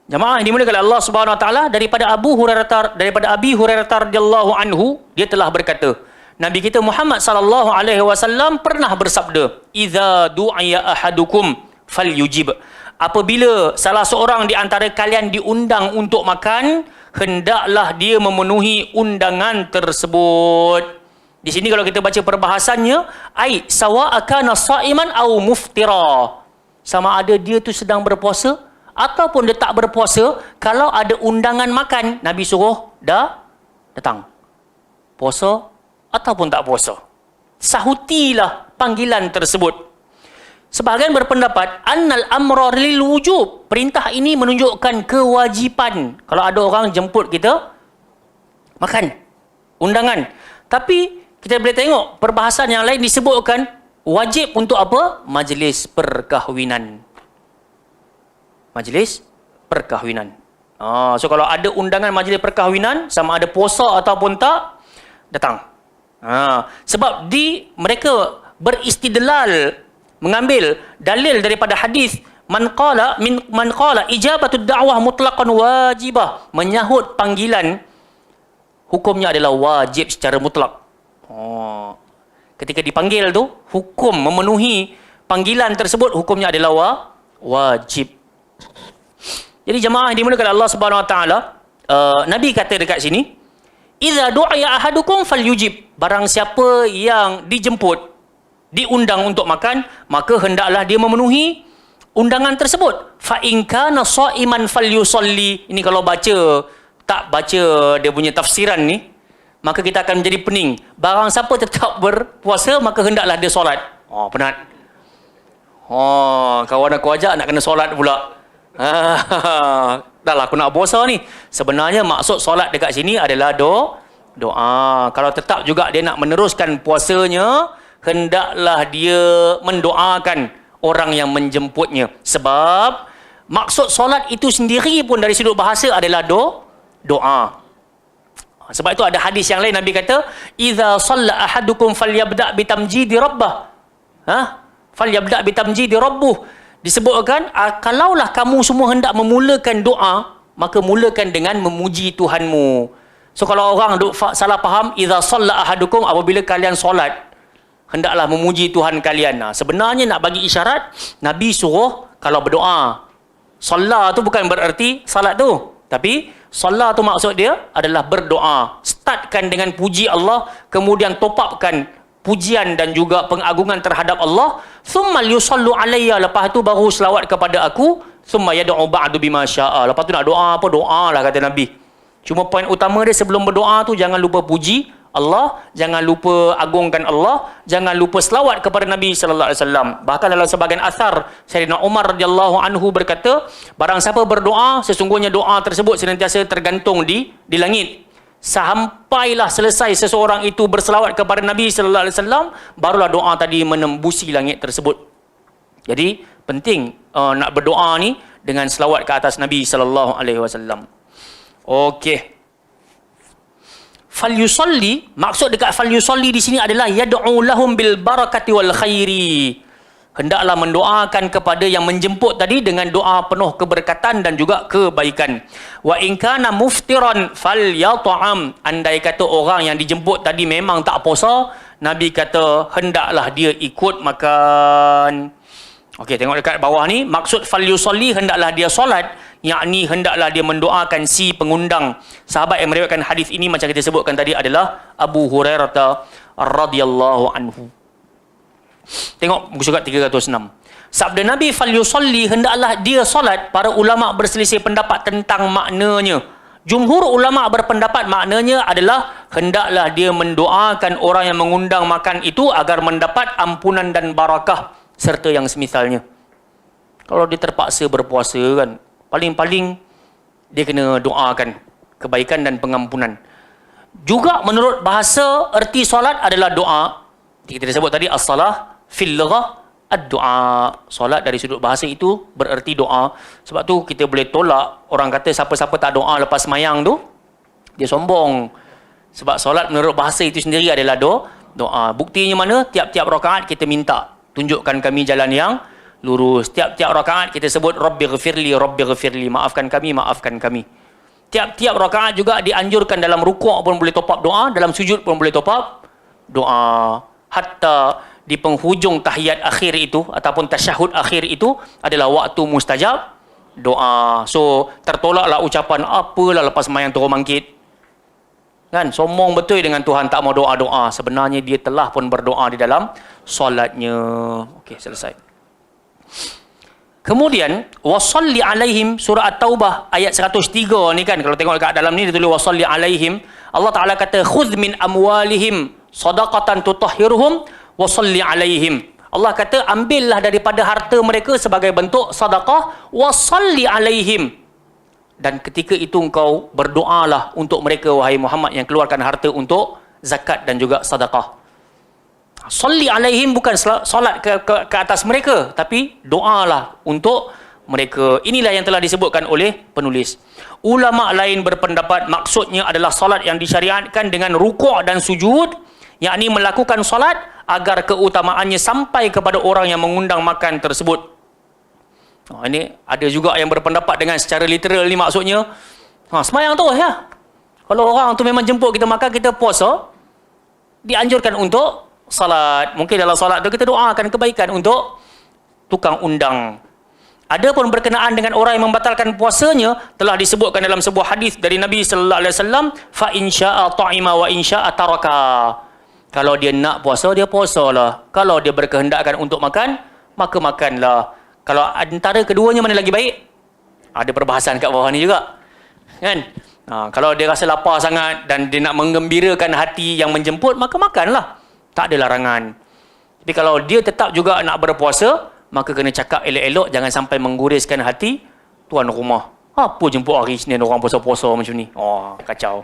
Jemaah yang dimuliakan Allah Subhanahu wa taala, daripada Abi Hurairah radhiyallahu anhu, dia telah berkata, Nabi kita Muhammad sallallahu alaihi wasallam pernah bersabda, "Idza du'iya ahadukum falyujib." Apabila salah seorang di antara kalian diundang untuk makan, hendaklah dia memenuhi undangan tersebut. Di sini kalau kita baca perbahasannya, ai sawa akana saiman au muftira. Sama ada dia tu sedang berpuasa ataupun dia tak berpuasa, kalau ada undangan makan, Nabi suruh datang. Puasa ataupun tak puasa, sahutilah panggilan tersebut. Sebahagian berpendapat annal amra lil wujub, perintah ini menunjukkan kewajipan. Kalau ada orang jemput kita makan, undangan. Tapi kita boleh tengok perbahasan yang lain disebutkan wajib untuk apa? Majlis perkahwinan. Majlis perkahwinan. So kalau ada undangan majlis perkahwinan, sama ada puasa ataupun tak, datang. Sebab mereka beristidlal, mengambil dalil daripada hadis man qala ijabatud da'wah mutlaqan wajibah, menyahut panggilan hukumnya adalah wajib secara mutlak. Ketika dipanggil tu, hukum memenuhi panggilan tersebut hukumnya adalah wajib. Jadi jemaah yang dimuliakan Allah Subhanahu wa taala, Nabi kata dekat sini, idza du'iya ahadukum falyujib, barang siapa yang dijemput, diundang untuk makan, maka hendaklah dia memenuhi undangan tersebut. Fa in kana sha'iman falyusalli. Ini kalau tak baca dia punya tafsiran ni, maka kita akan menjadi pening. Barang siapa tetap berpuasa, maka hendaklah dia solat. Penat. Kawan aku ajak nak kena solat pula. Dah lah aku nak puasa ni. Sebenarnya maksud solat dekat sini adalah doa. Kalau tetap juga dia nak meneruskan puasanya, hendaklah dia mendoakan orang yang menjemputnya. Sebab maksud solat itu sendiri pun dari sudut bahasa adalah doa. Sebab itu ada hadis yang lain Nabi kata, "Idza shalla ahadukum falyabda' bitamjidi rabbah." Falyabda' bitamjidi rabbuh. Disebutkan, kalaulah kamu semua hendak memulakan doa, maka mulakan dengan memuji Tuhanmu. So kalau orang salah faham, "Idza shalla ahadukum," apabila kalian solat. hendaklah memuji Tuhan kalian. Sebenarnya nak bagi isyarat, Nabi suruh kalau berdoa. Salat tu bukan bererti salat tu. Tapi salat tu maksud dia adalah berdoa. Startkan dengan puji Allah, kemudian top upkan pujian dan juga pengagungan terhadap Allah. Thumma yusallu alayya, lepas tu baru selawat kepada aku. Thumma yad'u ba'du bima syaa. Lepas tu nak doa apa, doa lah kata Nabi. Cuma poin utama dia sebelum berdoa tu jangan lupa puji Allah, jangan lupa agungkan Allah, jangan lupa selawat kepada Nabi sallallahu alaihi wasallam. Bahkan dalam sebahagian athar Sayyidina Umar radhiyallahu anhu berkata, barang siapa berdoa, sesungguhnya doa tersebut senantiasa tergantung di langit. Sampailah selesai seseorang itu berselawat kepada Nabi sallallahu alaihi wasallam, barulah doa tadi menembusi langit tersebut. Jadi penting nak berdoa ni dengan selawat ke atas Nabi sallallahu alaihi wasallam. Okey. Falyusalli, maksud dekat falyusalli di sini adalah yad'u lahum bil barakati wal khairi. Hendaklah mendoakan kepada yang menjemput tadi dengan doa penuh keberkatan dan juga kebaikan. Wa in kana muftiran falyat'am. Andai kata orang yang dijemput tadi memang tak puasa, Nabi kata hendaklah dia ikut makan. Okey, tengok dekat bawah ni, maksud falyusalli hendaklah dia solat, yakni hendaklah dia mendoakan si pengundang. Sahabat yang meriwayatkan hadis ini macam kita sebutkan tadi adalah Abu Hurairah radhiyallahu anhu. Tengok muka surat 306. Sabda Nabi falyusalli, hendaklah dia solat. Para ulama berselisih pendapat tentang maknanya. Jumhur ulama berpendapat maknanya adalah hendaklah dia mendoakan orang yang mengundang makan itu agar mendapat ampunan dan barakah serta yang semisalnya. Kalau dia terpaksa berpuasa kan, paling-paling dia kena doakan kebaikan dan pengampunan. Juga menurut bahasa, erti solat adalah doa. Kita sebut tadi as-salah fil lughah ad-du'a. Solat dari sudut bahasa itu bererti doa. Sebab tu kita boleh tolak orang kata siapa-siapa tak doa lepas semayang tu, dia sombong. Sebab solat menurut bahasa itu sendiri adalah doa. Buktinya mana? Tiap-tiap rakaat kita minta, tunjukkan kami jalan yang lurus. Tiap-tiap rakaat kita sebut Rabbighfirli, Rabbighfirli, maafkan kami, maafkan kami. Tiap-tiap rakaat juga dianjurkan dalam rukuk pun boleh top up doa, dalam sujud pun boleh top up doa. Hatta di penghujung tahiyat akhir itu ataupun tasyahud akhir itu adalah waktu mustajab doa. So tertolaklah ucapan apalah lepas sembahyang turun bangkit. Kan, sombong betul dengan Tuhan tak mau doa-doa. Sebenarnya dia telah pun berdoa di dalam solatnya. Okey, selesai. Kemudian wasalli alaihim, surah At-Taubah ayat 103 ni kan, kalau tengok dekat dalam ni dia tulis wasalli alaihim. Allah Taala kata khudh min amwalihim sadaqatan tutahhiruhum wasalli alaihim. Allah kata ambillah daripada harta mereka sebagai bentuk sedekah, wasalli alaihim. Dan ketika itu engkau berdoalah untuk mereka wahai Muhammad yang keluarkan harta untuk zakat dan juga sedekah. Salli alaihim bukan solat ke atas mereka, tapi doalah untuk mereka. Inilah yang telah disebutkan oleh penulis. Ulama lain berpendapat maksudnya adalah solat yang disyariatkan dengan rukuk dan sujud, yakni melakukan solat agar keutamaannya sampai kepada orang yang mengundang makan tersebut. Ini ada juga yang berpendapat dengan secara literal ni maksudnya semayang tu ya. Kalau orang tu memang jemput kita makan, kita puasa, dianjurkan untuk salat. Mungkin dalam salat tu kita doakan kebaikan untuk tukang undang. Ada pun berkenaan dengan orang yang membatalkan puasanya, telah disebutkan dalam sebuah hadis dari Nabi sallallahu alaihi wasallam, fa in syaa'a ta'ima wa in syaa'a taraka. Kalau dia nak puasa, dia puasalah. Kalau dia berkehendakkan untuk makan, maka makanlah. Kalau antara keduanya mana lagi baik? Ada perbahasan kat bawah ni juga. Kan? Kalau dia rasa lapar sangat dan dia nak menggembirakan hati yang menjemput, maka makanlah. Tak ada larangan. Tapi kalau dia tetap juga nak berpuasa, maka kena cakap elok-elok, jangan sampai mengguriskan hati tuan rumah. Apa jemput hari Isnin orang puasa-puasa macam ni? Oh, kacau.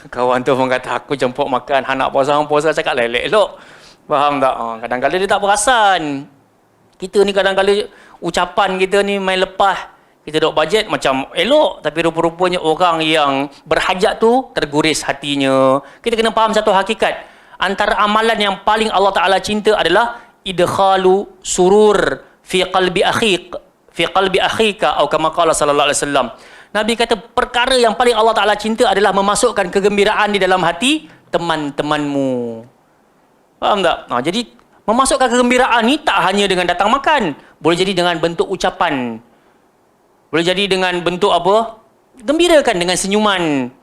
Kawan tu pun kata, aku jemput makan, anak puasa, cakap elok-elok. Faham tak? Kadang-kadang dia tak perasan. Kita ni kadang-kadang ucapan kita ni main lepas. Kita duk bajet macam elok, tapi rupa-rupanya orang yang berhajat tu terguris hatinya. Kita kena faham satu hakikat. Antara amalan yang paling Allah Ta'ala cinta adalah idkhalu surur fi qalbi akhika atau kama qala sallallahu alaihi wasallam. Nabi kata perkara yang paling Allah Ta'ala cinta adalah memasukkan kegembiraan di dalam hati teman-temanmu. Faham tak? Jadi memasukkan kegembiraan ni tak hanya dengan datang makan, boleh jadi dengan bentuk ucapan, boleh jadi dengan bentuk apa? Gembirakan dengan senyuman.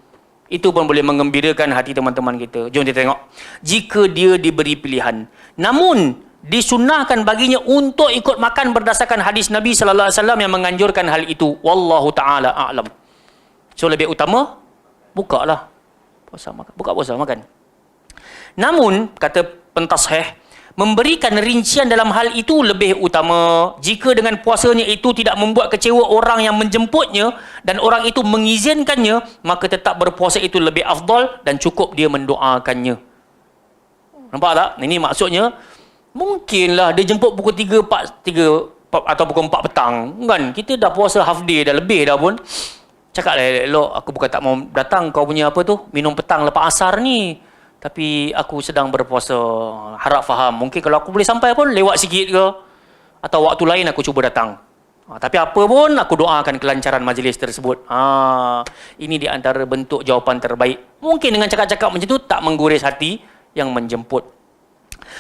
Itu pun boleh menggembirakan hati teman-teman kita. Jom kita tengok. Jika dia diberi pilihan, namun disunnahkan baginya untuk ikut makan berdasarkan hadis Nabi sallallahu alaihi wasallam yang menganjurkan hal itu. Wallahu taala a'lam. So lebih utama bukalah puasa makan. Buka puasa makan. Namun kata pentasheh, memberikan rincian dalam hal itu lebih utama jika dengan puasanya itu tidak membuat kecewa orang yang menjemputnya dan orang itu mengizinkannya, maka tetap berpuasa itu lebih afdal dan cukup dia mendoakannya. Nampak tak? Ini maksudnya mungkinlah dia jemput pukul 3 atau pukul 4 petang kan, kita dah puasa half day dah lebih dah pun, cakap lah elok, aku bukan tak mau datang kau punya apa tu minum petang lepas asar ni, tapi aku sedang berpuasa. Harap faham. Mungkin kalau aku boleh sampai pun lewat sikit ke, atau waktu lain aku cuba datang. Tapi apa pun aku doakan kelancaran majlis tersebut. Ini di antara bentuk jawapan terbaik. Mungkin dengan cakap-cakap macam tu tak menggores hati yang menjemput.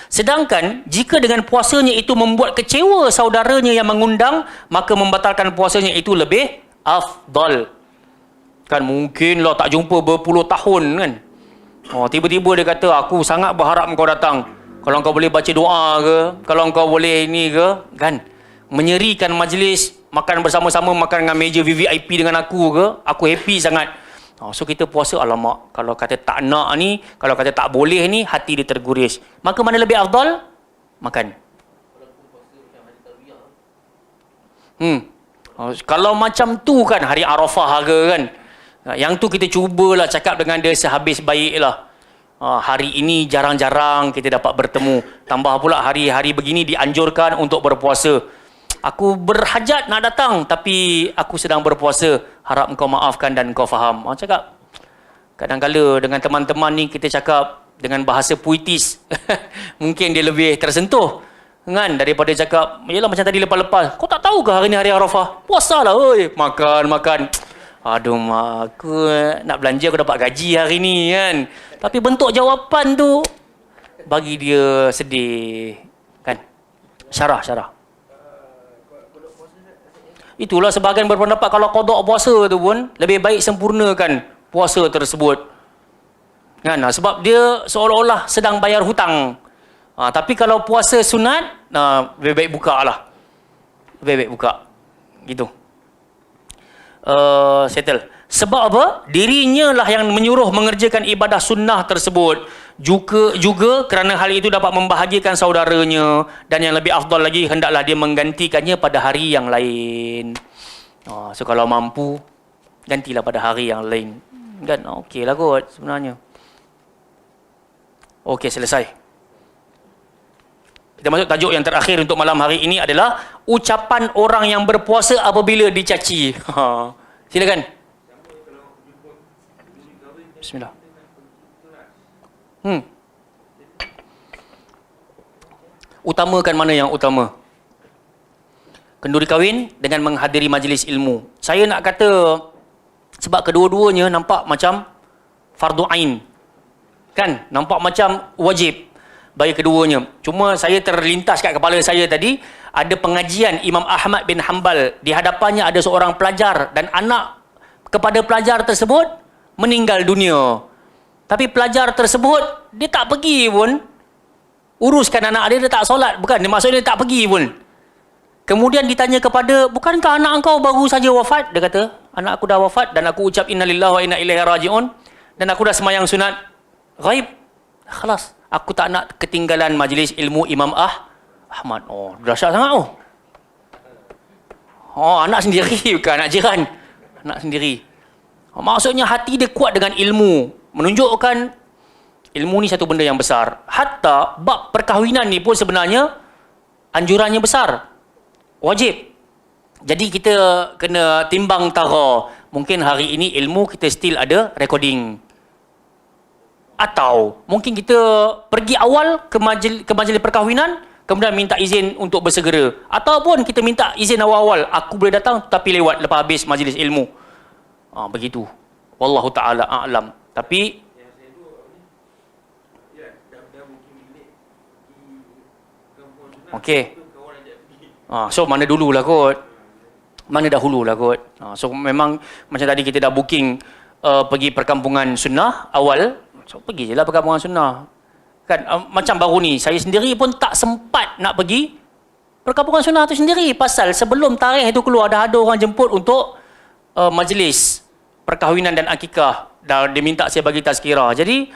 Sedangkan jika dengan puasanya itu membuat kecewa saudaranya yang mengundang, maka membatalkan puasanya itu lebih afdal. Kan mungkin lah tak jumpa berpuluh tahun kan. Tiba-tiba dia kata, aku sangat berharap kau datang. Kalau kau boleh baca doa ke, kalau kau boleh ini ke, kan? Menyerikan majlis, makan bersama-sama, makan dengan meja VVIP dengan aku ke, aku happy sangat. So kita puasa, alamak, kalau kata tak nak ni, kalau kata tak boleh ni, hati dia terguris. Maka mana lebih afdal? Makan. Kalau macam tu kan, hari Arafah ke kan, yang tu kita cubalah cakap dengan dia sehabis baik lah. Hari ini jarang-jarang kita dapat bertemu. Tambah pula hari-hari begini dianjurkan untuk berpuasa. Aku berhajat nak datang, tapi aku sedang berpuasa. Harap engkau maafkan dan engkau faham. Cakap, kadang-kadang dengan teman-teman ni kita cakap dengan bahasa puitis. Mungkin dia lebih tersentuh kan, daripada cakap, yelah macam tadi lepas-lepas, kau tak tahu ke hari ni hari Arafah? Puasalah, oi. Makan. Aduh mak, aku nak belanja, aku dapat gaji hari ni kan. Tapi bentuk jawapan tu bagi dia sedih kan. Syarah. Itulah sebahagian berpendapat kalau qada puasa tu pun lebih baik sempurnakan puasa tersebut. Kan? Sebab dia seolah-olah sedang bayar hutang. Tapi kalau puasa sunat, lebih baik buka lah. Lebih baik buka. Gitu. Settle. Sebab apa? Dirinya lah yang menyuruh mengerjakan ibadah sunnah tersebut. Juga kerana hal itu dapat membahagiakan saudaranya, dan yang lebih afdal lagi, hendaklah dia menggantikannya pada hari yang lain. So kalau mampu, gantilah pada hari yang lain. Kan okey lah kot sebenarnya. Okey, selesai. Kita masuk tajuk yang terakhir untuk malam hari ini adalah ucapan orang yang berpuasa apabila dicaci. Silakan. Bismillah. Utamakan mana yang utama? Kenduri kahwin dengan menghadiri majlis ilmu. Saya nak kata sebab kedua-duanya nampak macam fardu ain. Kan? Nampak macam wajib bagi keduanya. Cuma saya terlintas kat kepala saya tadi, ada pengajian Imam Ahmad bin Hanbal. Di hadapannya ada seorang pelajar dan anak kepada pelajar tersebut meninggal dunia. Tapi pelajar tersebut, dia tak pergi pun uruskan anak dia tak solat. Bukan, maksudnya dia tak pergi pun. Kemudian ditanya kepada, bukankah anak engkau baru saja wafat? Dia kata, anak aku dah wafat dan aku ucap innalillahi wa inna ilaihi raji'un, dan aku dah semayang sunat ghaib. Khalas. Aku tak nak ketinggalan majlis ilmu Imam Ahmad. Dahsyat sangat. Anak sendiri, bukan anak jiran. Anak sendiri. Maksudnya hati dia kuat dengan ilmu. Menunjukkan ilmu ni satu benda yang besar. Hatta bab perkahwinan ni pun sebenarnya anjurannya besar. Wajib. Jadi kita kena timbang tara. Mungkin hari ini ilmu kita still ada recording. Atau mungkin kita pergi awal ke majlis perkahwinan, kemudian minta izin untuk bersegera. Ataupun kita minta izin awal-awal, aku boleh datang tapi lewat lepas habis majlis ilmu. Begitu. Wallahu ta'ala a'lam. Tapi Okey. So mana dululah kot. Mana dahululah kot. So memang macam tadi kita dah booking pergi perkampungan sunnah awal. So pergi je lah perkampungan sunnah. Kan macam baru ni saya sendiri pun tak sempat nak pergi perkampungan sunnah tu sendiri pasal sebelum tarikh itu keluar dah ada orang jemput untuk majlis perkahwinan dan akikah. Dah dia minta saya bagi tazkirah. Jadi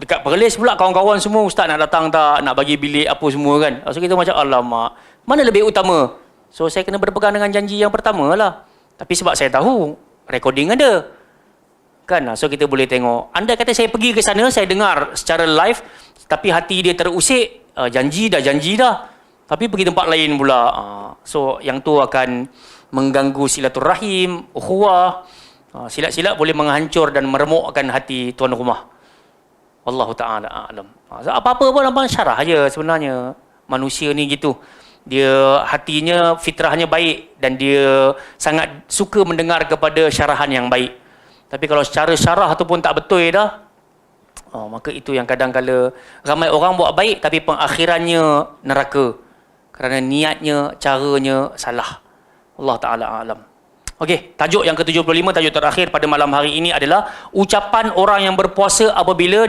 dekat Perlis pula kawan-kawan semua, ustaz nak datang tak, nak bagi bilik apa semua kan. So kita macam alamak, mana lebih utama? So saya kena berpegang dengan janji yang pertama lah. Tapi sebab saya tahu recording ada kan, so kita boleh tengok. Andai kata saya pergi ke sana, saya dengar secara live tapi hati dia terusik, janji dah tapi pergi tempat lain pula, so yang tu akan mengganggu silaturahim, ukhuwah. Silap-silap boleh menghancur dan meremukkan hati tuan rumah. Wallahu ta'ala a'lam. Apa-apa pun abang syarah aja sebenarnya. Manusia ni gitu. Dia hatinya, fitrahnya baik dan dia sangat suka mendengar kepada syarahan yang baik. Tapi kalau secara syarah tu pun tak betul dah, maka itu yang kadang-kala ramai orang buat baik tapi pengakhirannya neraka. Kerana niatnya, caranya salah. Allah Ta'ala a'lam. Okey, tajuk yang ke-75, tajuk terakhir pada malam hari ini adalah ucapan orang yang berpuasa apabila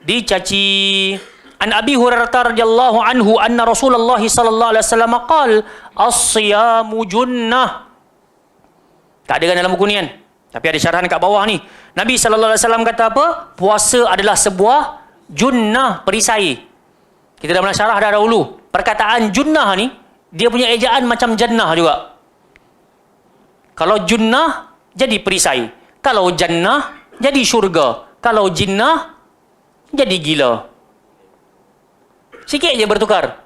dicaci. An Abi Hurairah radhiyallahu anhu anna Rasulullah sallallahu alaihi wasallam qala as-siyamu junnah. Tak ada kan dalam buku ni kan? Tapi ada syarahan kat bawah ni. Nabi sallallahu alaihi wasallam kata apa? Puasa adalah sebuah junnah, perisai. Kita dah pernah syarah dah dahulu. Perkataan junnah ni dia punya ejaan macam jannah juga. Kalau junnah jadi perisai. Kalau jannah jadi syurga. Kalau jinnah jadi gila. Sikit je bertukar.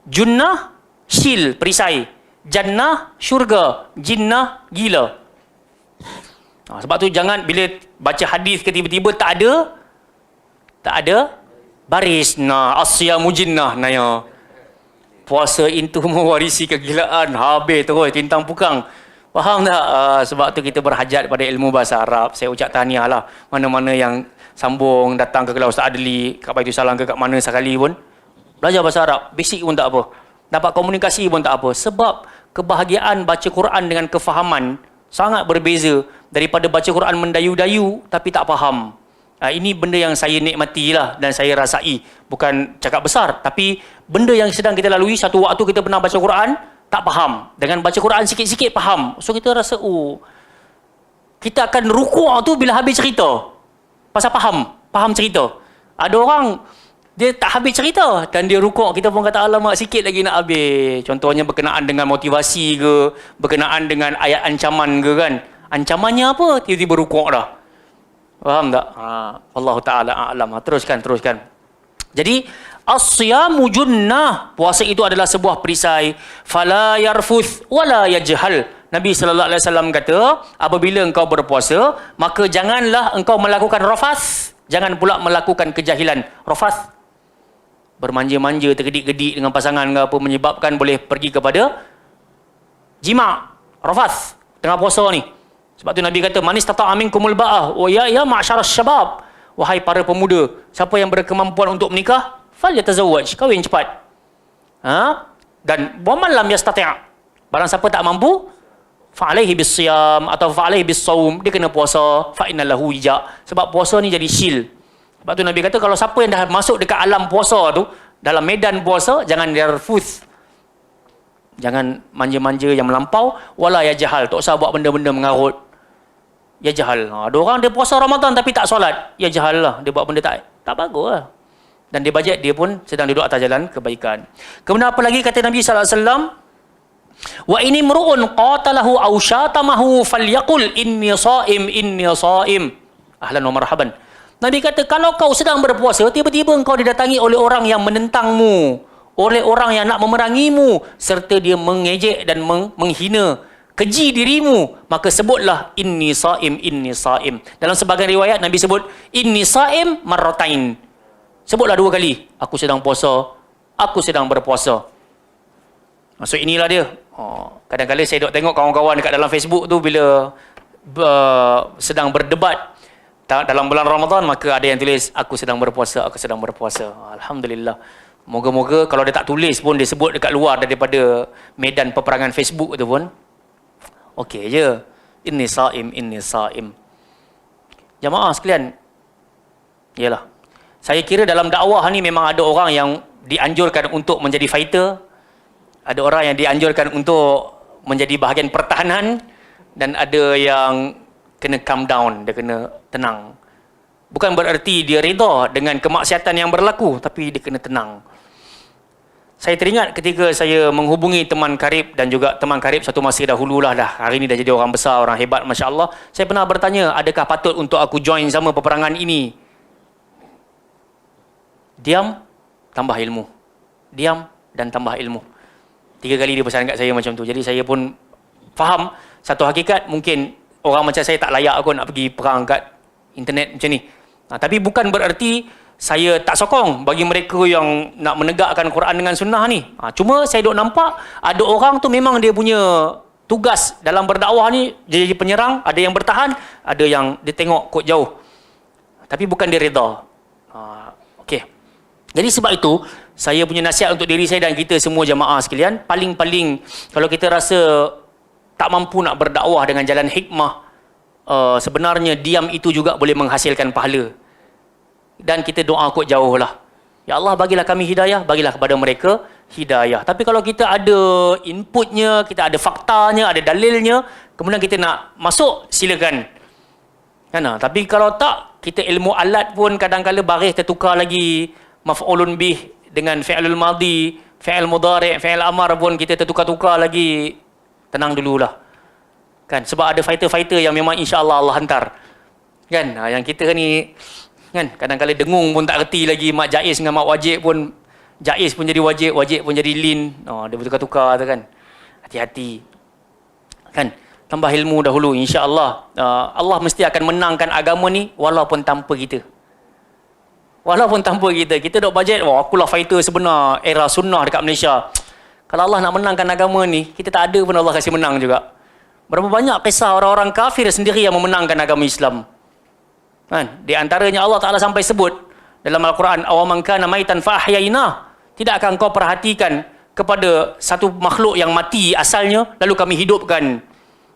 Junnah, syil, perisai. Jannah, syurga. Jinnah, gila. Sebab tu jangan bila baca hadis ke tiba-tiba tak ada baris. Asyamu jinnah. Naya. Puasa itu mewarisi kegilaan. Habis terus tintang pukang. Faham tak? Sebab tu kita berhajat pada ilmu bahasa Arab. Saya ucap tahniah lah. Mana-mana yang sambung datang ke kelas Ustaz Adli, kat Baitul Salam ke kat mana sekali pun, belajar bahasa Arab. Basic pun tak apa. Dapat komunikasi pun tak apa. Sebab kebahagiaan baca Quran dengan kefahaman sangat berbeza daripada baca Quran mendayu-dayu tapi tak faham. Ini benda yang saya nikmati lah dan saya rasai. Bukan cakap besar, tapi benda yang sedang kita lalui. Satu waktu kita pernah baca Quran, tak faham. Dengan baca Quran sikit-sikit faham. So kita rasa, kita akan rukuk tu bila habis cerita. Pasal faham cerita. Ada orang, dia tak habis cerita dan dia rukuk, kita pun kata alamak sikit lagi nak habis. Contohnya berkenaan dengan motivasi ke, berkenaan dengan ayat ancaman ke kan. Ancamannya apa? Tiba-tiba rukuk dah. Faham tak? Allah Ta'ala a'lam. Teruskan. Jadi, as-siyamu junnah. Puasa itu adalah sebuah perisai. Fala yarfuth wala yajhal. Nabi sallallahu alaihi wasallam kata, apabila engkau berpuasa, maka janganlah engkau melakukan rafath, jangan pula melakukan kejahilan. Rafath, bermanja-manja, tergedik-gedik dengan pasangan ke apa, menyebabkan boleh pergi kepada jima'. Rafath tengah puasa ni. Sebab tu Nabi kata, man istata'a minkumul ba'ah wa ya ma'syaras syabab. Wahai para pemuda, siapa yang berkemampuan untuk menikah, falyatazawwaj, kahwin cepat. Dan wa man lam yastati', barang siapa tak mampu, fa'alaihi bis-siyam atau fa'alaihi bis-saum, dia kena puasa, fa innalahu wija. Sebab puasa ni jadi syil. Sebab tu Nabi kata, kalau siapa yang dah masuk dekat alam puasa tu, dalam medan puasa, jangan yarfuth, jangan manja-manja yang melampau, wala yajhal, tak usah buat benda-benda mengarut. Ya jahal. Ada orang dia puasa Ramadan tapi tak solat. Ya jahal lah. Dia buat benda tak bagus lah. Dan dia bajet dia pun sedang duduk atas jalan kebaikan. Kemudian apa lagi kata Nabi SAW? Wa ini mru'un qatalahu aw syatamahu falyaqul inni sha'im. Ahlan wa marhaban. Nabi kata, kalau kau sedang berpuasa, tiba-tiba engkau didatangi oleh orang yang menentangmu, oleh orang yang nak memerangimu, serta dia mengejek dan menghina, keji dirimu, maka sebutlah inni sa'im. Dalam sebahagian riwayat Nabi sebut inni sa'im marratain. Sebutlah 2 kali, aku sedang puasa, aku sedang berpuasa. Maksud inilah dia. Kadang-kadang saya duk tengok kawan-kawan dekat dalam Facebook tu bila sedang berdebat dalam bulan Ramadan, maka ada yang tulis aku sedang berpuasa. Alhamdulillah. Moga-moga kalau dia tak tulis pun dia sebut dekat luar daripada medan peperangan Facebook tu pun okey je. Inni saim. Jamaah sekalian, yalah, saya kira dalam dakwah ni memang ada orang yang dianjurkan untuk menjadi fighter, ada orang yang dianjurkan untuk menjadi bahagian pertahanan, dan ada yang kena calm down, dia kena tenang. Bukan bererti dia reda dengan kemaksiatan yang berlaku, tapi dia kena tenang. Saya teringat ketika saya menghubungi teman karib dan juga teman karib satu masa dahululah dah. Hari ini dah jadi orang besar, orang hebat, Masya Allah. Saya pernah bertanya, adakah patut untuk aku join sama peperangan ini? Diam, tambah ilmu. Diam dan tambah ilmu. 3 kali dia pesan kat saya macam tu. Jadi saya pun faham satu hakikat, mungkin orang macam saya tak layak aku nak pergi perang kat internet macam ni. Tapi bukan bererti saya tak sokong bagi mereka yang nak menegakkan Quran dengan sunnah ni. Cuma saya duk nampak ada orang tu memang dia punya tugas dalam berdakwah ni, dia jadi penyerang, ada yang bertahan, ada yang dia tengok kot jauh. Tapi bukan dia reda. Okey. Jadi sebab itu, saya punya nasihat untuk diri saya dan kita semua jamaah sekalian, paling-paling kalau kita rasa tak mampu nak berdakwah dengan jalan hikmah, sebenarnya diam itu juga boleh menghasilkan pahala. Dan kita doa kot jauh lah. Ya Allah, bagilah kami hidayah, bagilah kepada mereka hidayah. Tapi kalau kita ada inputnya, kita ada faktanya, ada dalilnya, kemudian kita nak masuk, silakan. Kan? Tapi kalau tak, kita ilmu alat pun kadang-kadang baris tertukar lagi, maf'ulun bih dengan fi'lul madhi, fi'l mudhari', fi'l amar pun kita tertukar-tukar lagi. Tenang dululah. Kan? Sebab ada fighter-fighter yang memang insya-Allah Allah hantar. Kan? Yang kita ni kan kadang-kadang dengung pun tak reti lagi, mak jaiz dengan mak wajib pun, jaiz pun jadi wajib, wajib pun jadi lin. Dia bertukar-tukar tu kan. Hati-hati. Kan? Tambah ilmu dahulu, insya-Allah. Allah mesti akan menangkan agama ni walaupun tanpa kita. Walaupun tanpa kita. Kita dok bajet, akulah fighter sebenar era sunnah dekat Malaysia. Kalau Allah nak menangkan agama ni, kita tak ada pun Allah kasih menang juga. Berapa banyak kisah orang-orang kafir sendiri yang memenangkan agama Islam. Kan? Di antaranya Allah Ta'ala sampai sebut dalam Al-Quran, awaman kana maitan fa ahyaina. Tidakkah engkau perhatikan kepada satu makhluk yang mati asalnya lalu kami hidupkan?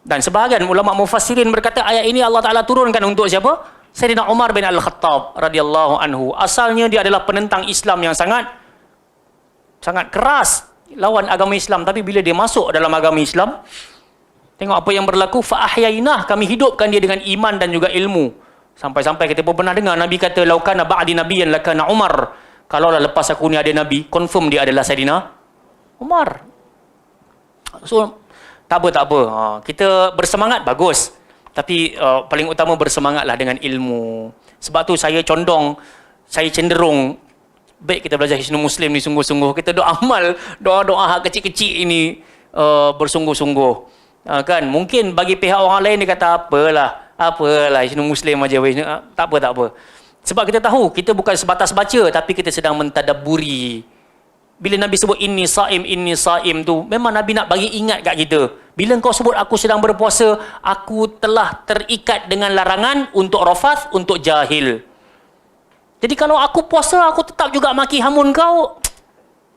Dan sebahagian ulama mufassirin berkata ayat ini Allah Ta'ala turunkan untuk siapa? Sayyidina Umar bin Al-Khattab radhiyallahu anhu. Asalnya dia adalah penentang Islam yang sangat keras lawan agama Islam, tapi bila dia masuk dalam agama Islam, tengok apa yang berlaku, fa ahyaina, kami hidupkan dia dengan iman dan juga ilmu. Sampai-sampai kita pun pernah dengar Nabi kata, laukana ba'di nabiyyan lakana Umar. Kalaulah lepas aku ni ada Nabi, confirm dia adalah Saidina Umar. So, tak apa. Kita bersemangat, bagus. Tapi paling utama bersemangatlah dengan ilmu. Sebab tu saya cenderung, baik kita belajar Hisnul Muslim ni sungguh-sungguh. Kita doa amal, doa-doa kecil-kecil ini bersungguh-sungguh. Kan? Mungkin bagi pihak orang lain dia kata, apalah Hisnul Muslim aja, tak apa. Sebab kita tahu kita bukan sebatas baca, tapi kita sedang mentadabburi. Bila Nabi sebut inni saim tu, memang Nabi nak bagi ingat kat kita. Bila kau sebut aku sedang berpuasa, aku telah terikat dengan larangan untuk rafath, untuk jahil. Jadi kalau aku puasa, aku tetap juga maki hamun kau,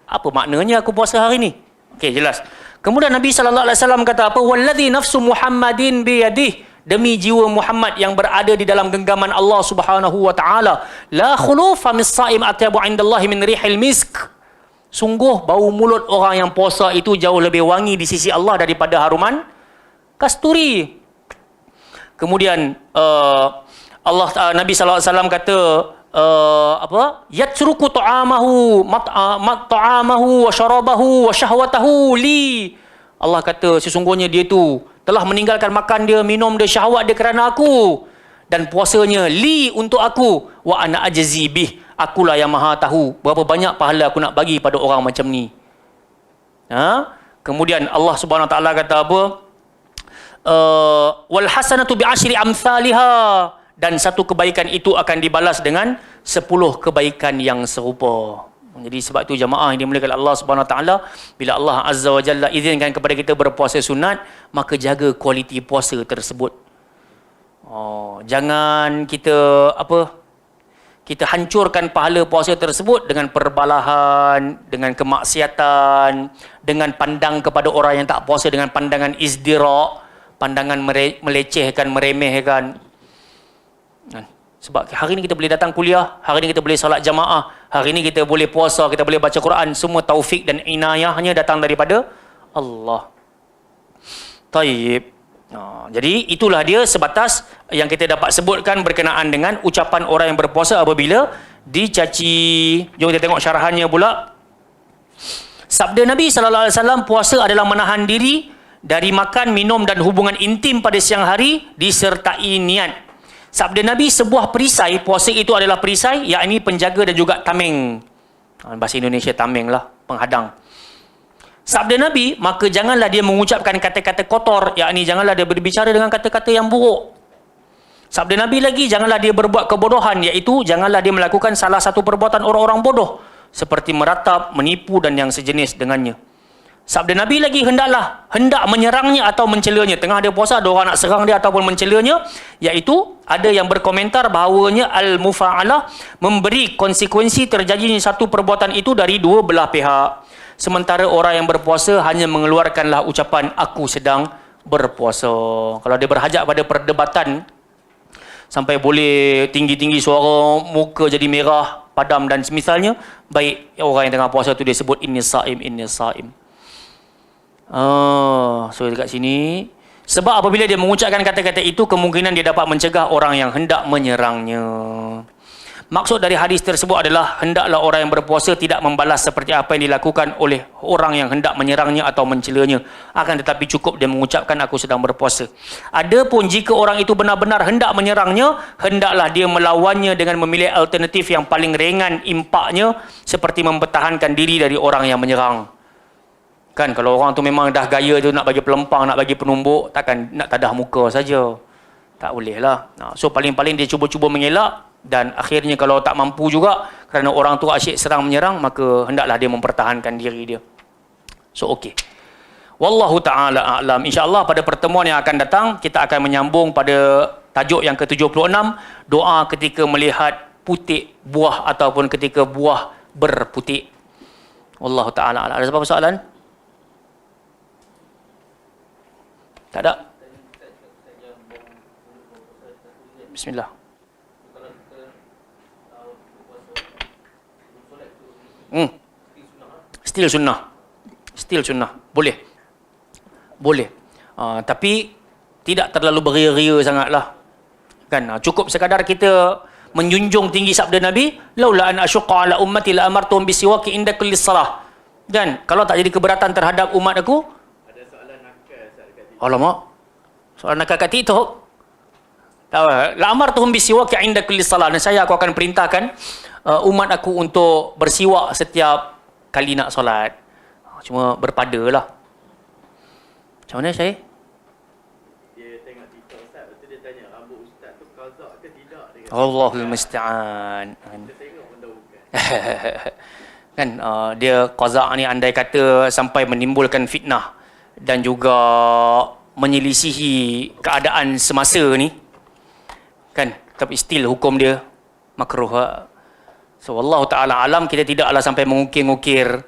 apa maknanya aku puasa hari ni? Okey, jelas. Kemudian Nabi SAW kata apa? Walladhi nafsu Muhammadin biyadih, demi jiwa Muhammad yang berada di dalam genggaman Allah Subhanahu wa taala, la khulufa mis-saim atyabu indallahi min rihil misk. Sungguh bau mulut orang yang puasa itu jauh lebih wangi di sisi Allah daripada haruman kasturi. Kemudian Nabi SAW kata yatsruku ta'amahu ta'amahu wa syarabahu wa syahwatahu li. Allah kata sesungguhnya dia tu telah meninggalkan makan dia, minum dia, syahwat dia kerana aku, dan puasanya li untuk aku, wa ana ajzi bih, akulah yang maha tahu berapa banyak pahala aku nak bagi pada orang macam ni. Kemudian Allah Subhanahu Wa Taala kata apa? Wal hasanatu bi asyri amsalha, dan satu kebaikan itu akan dibalas dengan 10 kebaikan yang serupa. Jadi sebab itu jamaah yang dimuliakan Allah Subhanahu Wa Taala, bila Allah Azza wa Jalla izinkan kepada kita berpuasa sunat, maka jaga kualiti puasa tersebut. Jangan kita kita hancurkan pahala puasa tersebut dengan perbalahan, dengan kemaksiatan, dengan pandang kepada orang yang tak puasa dengan pandangan izdirak, pandangan melecehkan, meremehkan. Sebab hari ni kita boleh datang kuliah, hari ni kita boleh solat jamaah, hari ni kita boleh puasa, kita boleh baca Quran, semua taufik dan inayahnya datang daripada Allah. Taib. Jadi itulah dia sebatas yang kita dapat sebutkan berkenaan dengan ucapan orang yang berpuasa apabila dicaci. Jom kita tengok syarahannya pula. Sabda Nabi SAW, puasa adalah menahan diri dari makan, minum dan hubungan intim pada siang hari disertai niat. Sabda Nabi, sebuah perisai, puasa itu adalah perisai, yakni penjaga dan juga tameng. Bahasa Indonesia tameng lah, penghadang. Sabda Nabi, maka janganlah dia mengucapkan kata-kata kotor, yakni janganlah dia berbicara dengan kata-kata yang buruk. Sabda Nabi lagi, janganlah dia berbuat kebodohan, iaitu janganlah dia melakukan salah satu perbuatan orang-orang bodoh, seperti meratap, menipu dan yang sejenis dengannya. Sabda Nabi lagi, hendak menyerangnya atau mencelanya. Tengah dia puasa, ada orang nak serang dia ataupun mencelanya, iaitu ada yang berkomentar bahawanya al-mufa'alah memberi konsekuensi terjadinya satu perbuatan itu dari dua belah pihak. Sementara orang yang berpuasa hanya mengeluarkanlah ucapan aku sedang berpuasa. Kalau dia berhajat pada perdebatan sampai boleh tinggi-tinggi suara, muka jadi merah, padam dan semisalnya, baik orang yang tengah puasa tu dia sebut inni saim, inni saim. So dekat sini, sebab apabila dia mengucapkan kata-kata itu, kemungkinan dia dapat mencegah orang yang hendak menyerangnya. Maksud dari hadis tersebut adalah hendaklah orang yang berpuasa tidak membalas seperti apa yang dilakukan oleh orang yang hendak menyerangnya atau mencelanya. Akan tetapi cukup dia mengucapkan aku sedang berpuasa. Adapun jika orang itu benar-benar hendak menyerangnya, hendaklah dia melawannya dengan memilih alternatif yang paling ringan impaknya, seperti mempertahankan diri dari orang yang menyerang. Kan kalau orang tu memang dah gaya tu nak bagi pelempang, nak bagi penumbuk, takkan nak tadah muka saja. Tak boleh lah. So paling-paling dia cuba-cuba mengelak, dan akhirnya kalau tak mampu juga kerana orang tu asyik serang menyerang, maka hendaklah dia mempertahankan diri dia. So okey. Wallahu ta'ala a'lam. InsyaAllah pada pertemuan yang akan datang kita akan menyambung pada tajuk yang ke-76, doa ketika melihat putik buah ataupun ketika buah berputik. Wallahu ta'ala a'lam. Ada apa soalan? Tak ada? Bismillah. Still sunnah. Boleh. Tapi tidak terlalu beria-ria sangatlah. Kan? Cukup sekadar kita menjunjung tinggi sabda Nabi, laula an asyqa ala ummati la amartum bisiwaki inda kulli salah. Dan kalau tak jadi keberatan terhadap umat aku, ada soalan nakal dekat TikTok. Alamak. Soalan nakal kat TikTok. La amartum bisiwaki inda kulli salah. Dan aku akan perintahkan umat aku untuk bersiwak setiap kali nak solat. Cuma berpada lah. Macam mana saya? Dia tengok TikTok Ustaz, lepas tu dia tanya rambut Ustaz tu qazak ke tidak? Allahul musta'an. Kita tengok benda bukan. Kan dia qazak ni andai kata sampai menimbulkan fitnah dan juga menyelisihi keadaan semasa ni. Kan? Tapi still hukum dia makruh. So Allah Ta'ala alam, kita tidaklah sampai mengukir-ngukir.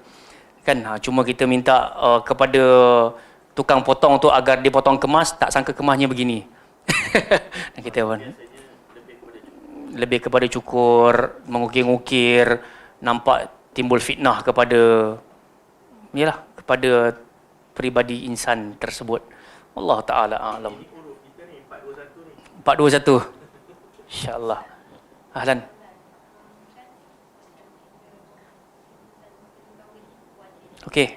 Kan? Cuma kita minta kepada tukang potong tu agar dia potong kemas, tak sangka kemasnya begini. Dan kita lebih kepada cukur, mengukir-ngukir, nampak timbul fitnah kepada kepada peribadi insan tersebut. Allah Ta'ala alam. 421. InsyaAllah. Ahlan. Okey.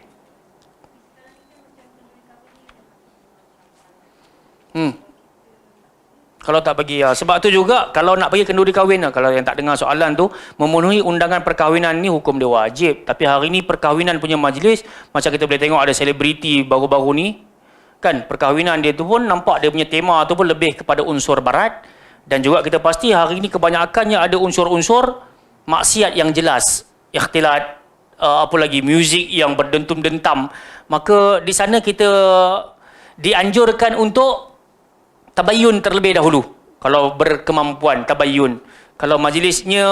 Kalau tak bagi, sebab tu juga kalau nak pergi kenduri kahwin, kalau yang tak dengar soalan tu, memenuhi undangan perkahwinan ni hukum dia wajib. Tapi hari ni perkahwinan punya majlis, macam kita boleh tengok ada selebriti baru-baru ni, kan, perkahwinan dia tu pun nampak dia punya tema tu pun lebih kepada unsur barat. Dan juga kita pasti hari ni kebanyakannya ada unsur-unsur maksiat yang jelas, ikhtilat, apa lagi, muzik yang berdentum-dentam. Maka di sana kita dianjurkan untuk tabayyun terlebih dahulu. Kalau berkemampuan tabayyun, Kalau majlisnya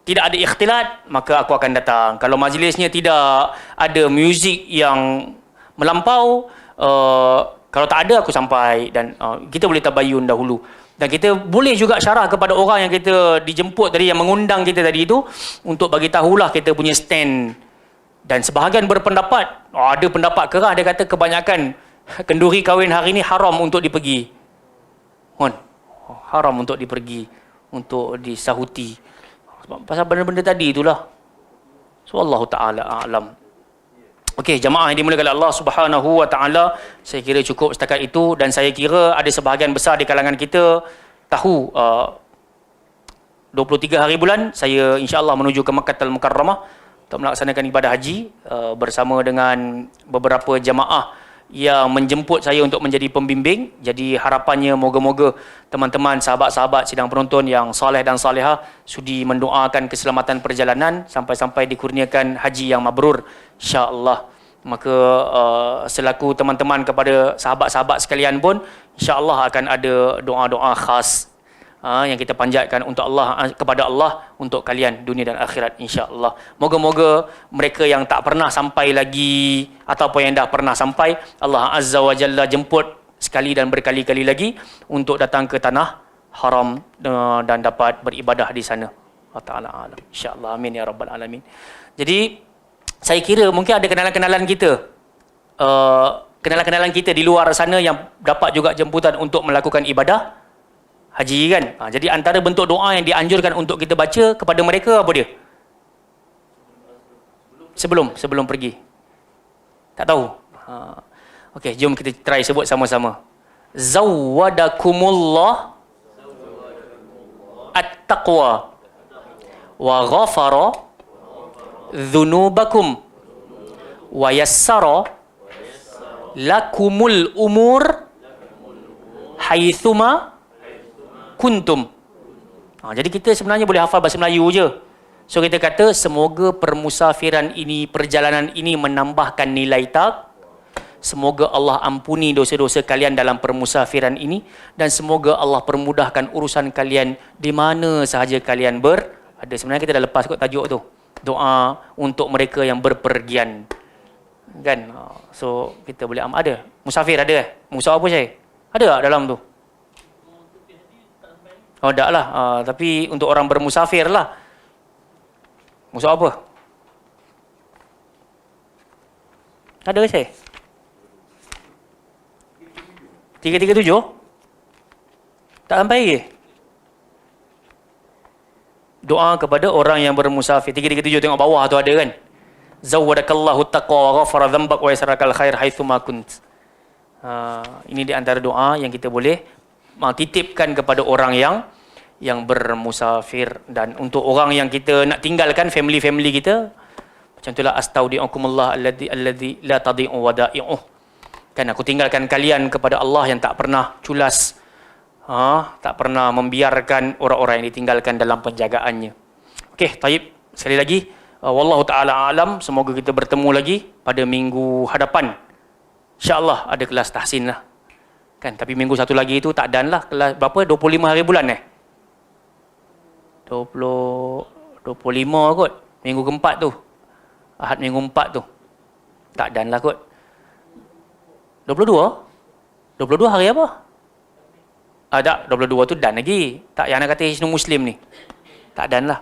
tidak ada ikhtilat, maka aku akan datang. Kalau majlisnya tidak ada muzik yang melampau, kalau tak ada aku sampai. Dan kita boleh tabayun dahulu. Dan kita boleh juga syarah kepada orang yang kita dijemput tadi, yang mengundang kita tadi itu, untuk bagi tahulah kita punya stand. Dan sebahagian berpendapat, ada pendapat kerah, dia kata kebanyakan kenduri kahwin hari ini haram untuk dipergi. Haram untuk dipergi, untuk disahuti. Pasal benda-benda tadi itulah. So Allah Ta'ala a'lam. Okey, jemaah yang dimuliakan Allah Subhanahu wa taala, saya kira cukup setakat itu, dan saya kira ada sebahagian besar di kalangan kita tahu 23 hari bulan saya insya-Allah menuju ke Makkah Al-Mukarramah untuk melaksanakan ibadah haji bersama dengan beberapa jemaah yang menjemput saya untuk menjadi pembimbing. Jadi harapannya moga-moga teman-teman, sahabat-sahabat sidang penonton yang soleh dan salihah sudi mendoakan keselamatan perjalanan sampai-sampai dikurniakan haji yang mabrur insya-Allah. Maka selaku teman-teman kepada sahabat-sahabat sekalian pun insya-Allah akan ada doa-doa khas yang kita panjatkan untuk Allah, kepada Allah untuk kalian dunia dan akhirat insya-Allah. Moga-moga mereka yang tak pernah sampai lagi ataupun yang dah pernah sampai, Allah Azza wa Jalla jemput sekali dan berkali-kali lagi untuk datang ke tanah haram dan dapat beribadah di sana. Allah Taala alam. Insya-Allah, amin ya rabbal alamin. Jadi saya kira mungkin ada kenalan-kenalan kita, kenalan-kenalan kita di luar sana yang dapat juga jemputan untuk melakukan ibadah haji kan. Jadi antara bentuk doa yang dianjurkan untuk kita baca kepada mereka apa dia? Sebelum pergi. Tak tahu. Okey, jom kita try sebut sama-sama. Zawwadakumullah at-taqwa wa ghafara dhunubakum wa yassara lakumul umur haithuma kuntum. Jadi kita sebenarnya boleh hafal bahasa Melayu je. So kita kata semoga permusafiran ini, perjalanan ini menambahkan nilai tak. Semoga Allah ampuni dosa-dosa kalian dalam permusafiran ini, dan semoga Allah permudahkan urusan kalian di mana sahaja kalian berada. Sebenarnya kita dah lepas kot tajuk tu. Doa untuk mereka yang berpergian. Kan? So kita boleh ada. Musafir ada Musa apa saya? Ada tak dalam tu? Oh, tak lah. Tapi untuk orang bermusafir lah. Musa apa? Ada ke saya? 337? Tak sampai ke? Doa kepada orang yang bermusafir. 337 tengok bawah tu ada kan? Zawwadakallahu taqwa wa ghafara dhanbak wa yasrakal khair haitsuma kunt. Ini di antara doa yang kita boleh titipkan kepada orang yang bermusafir. Dan untuk orang yang kita nak tinggalkan, family kita, macam itulah astaudiukumullah alladzi la tadhi'u wada'i'uh. Kan aku tinggalkan kalian kepada Allah yang tak pernah culas, tak pernah membiarkan orang-orang yang ditinggalkan dalam penjagaannya. Okey, taib. Sekali lagi, wallahu taala alam, semoga kita bertemu lagi pada minggu hadapan. Insya-Allah ada kelas tahsin lah. Kan, tapi minggu satu lagi itu tak dan lah, kelas berapa? 25 hari bulan 25 kot. Minggu keempat tu. Ahad minggu 4 tu. Tak dan lah kot. 22 hari apa? Tak, 22 tu dan lagi. Tak, yang nak kata Hisnu Muslim ni. Tak dan lah.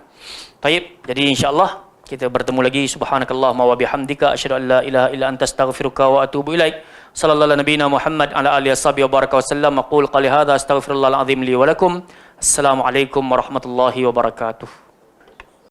Baik, jadi insya-Allah kita bertemu lagi. Subhanakallahumma wa bihamdika asyhadu an la ilaha illa anta astaghfiruka wa atubu ilaik. Sallallahu nabiyina Muhammad ala alihi washabihi wa baraka wasallam. Aqul qali hadza astaghfirullahal azim li wa lakum. Assalamualaikum warahmatullahi wabarakatuh.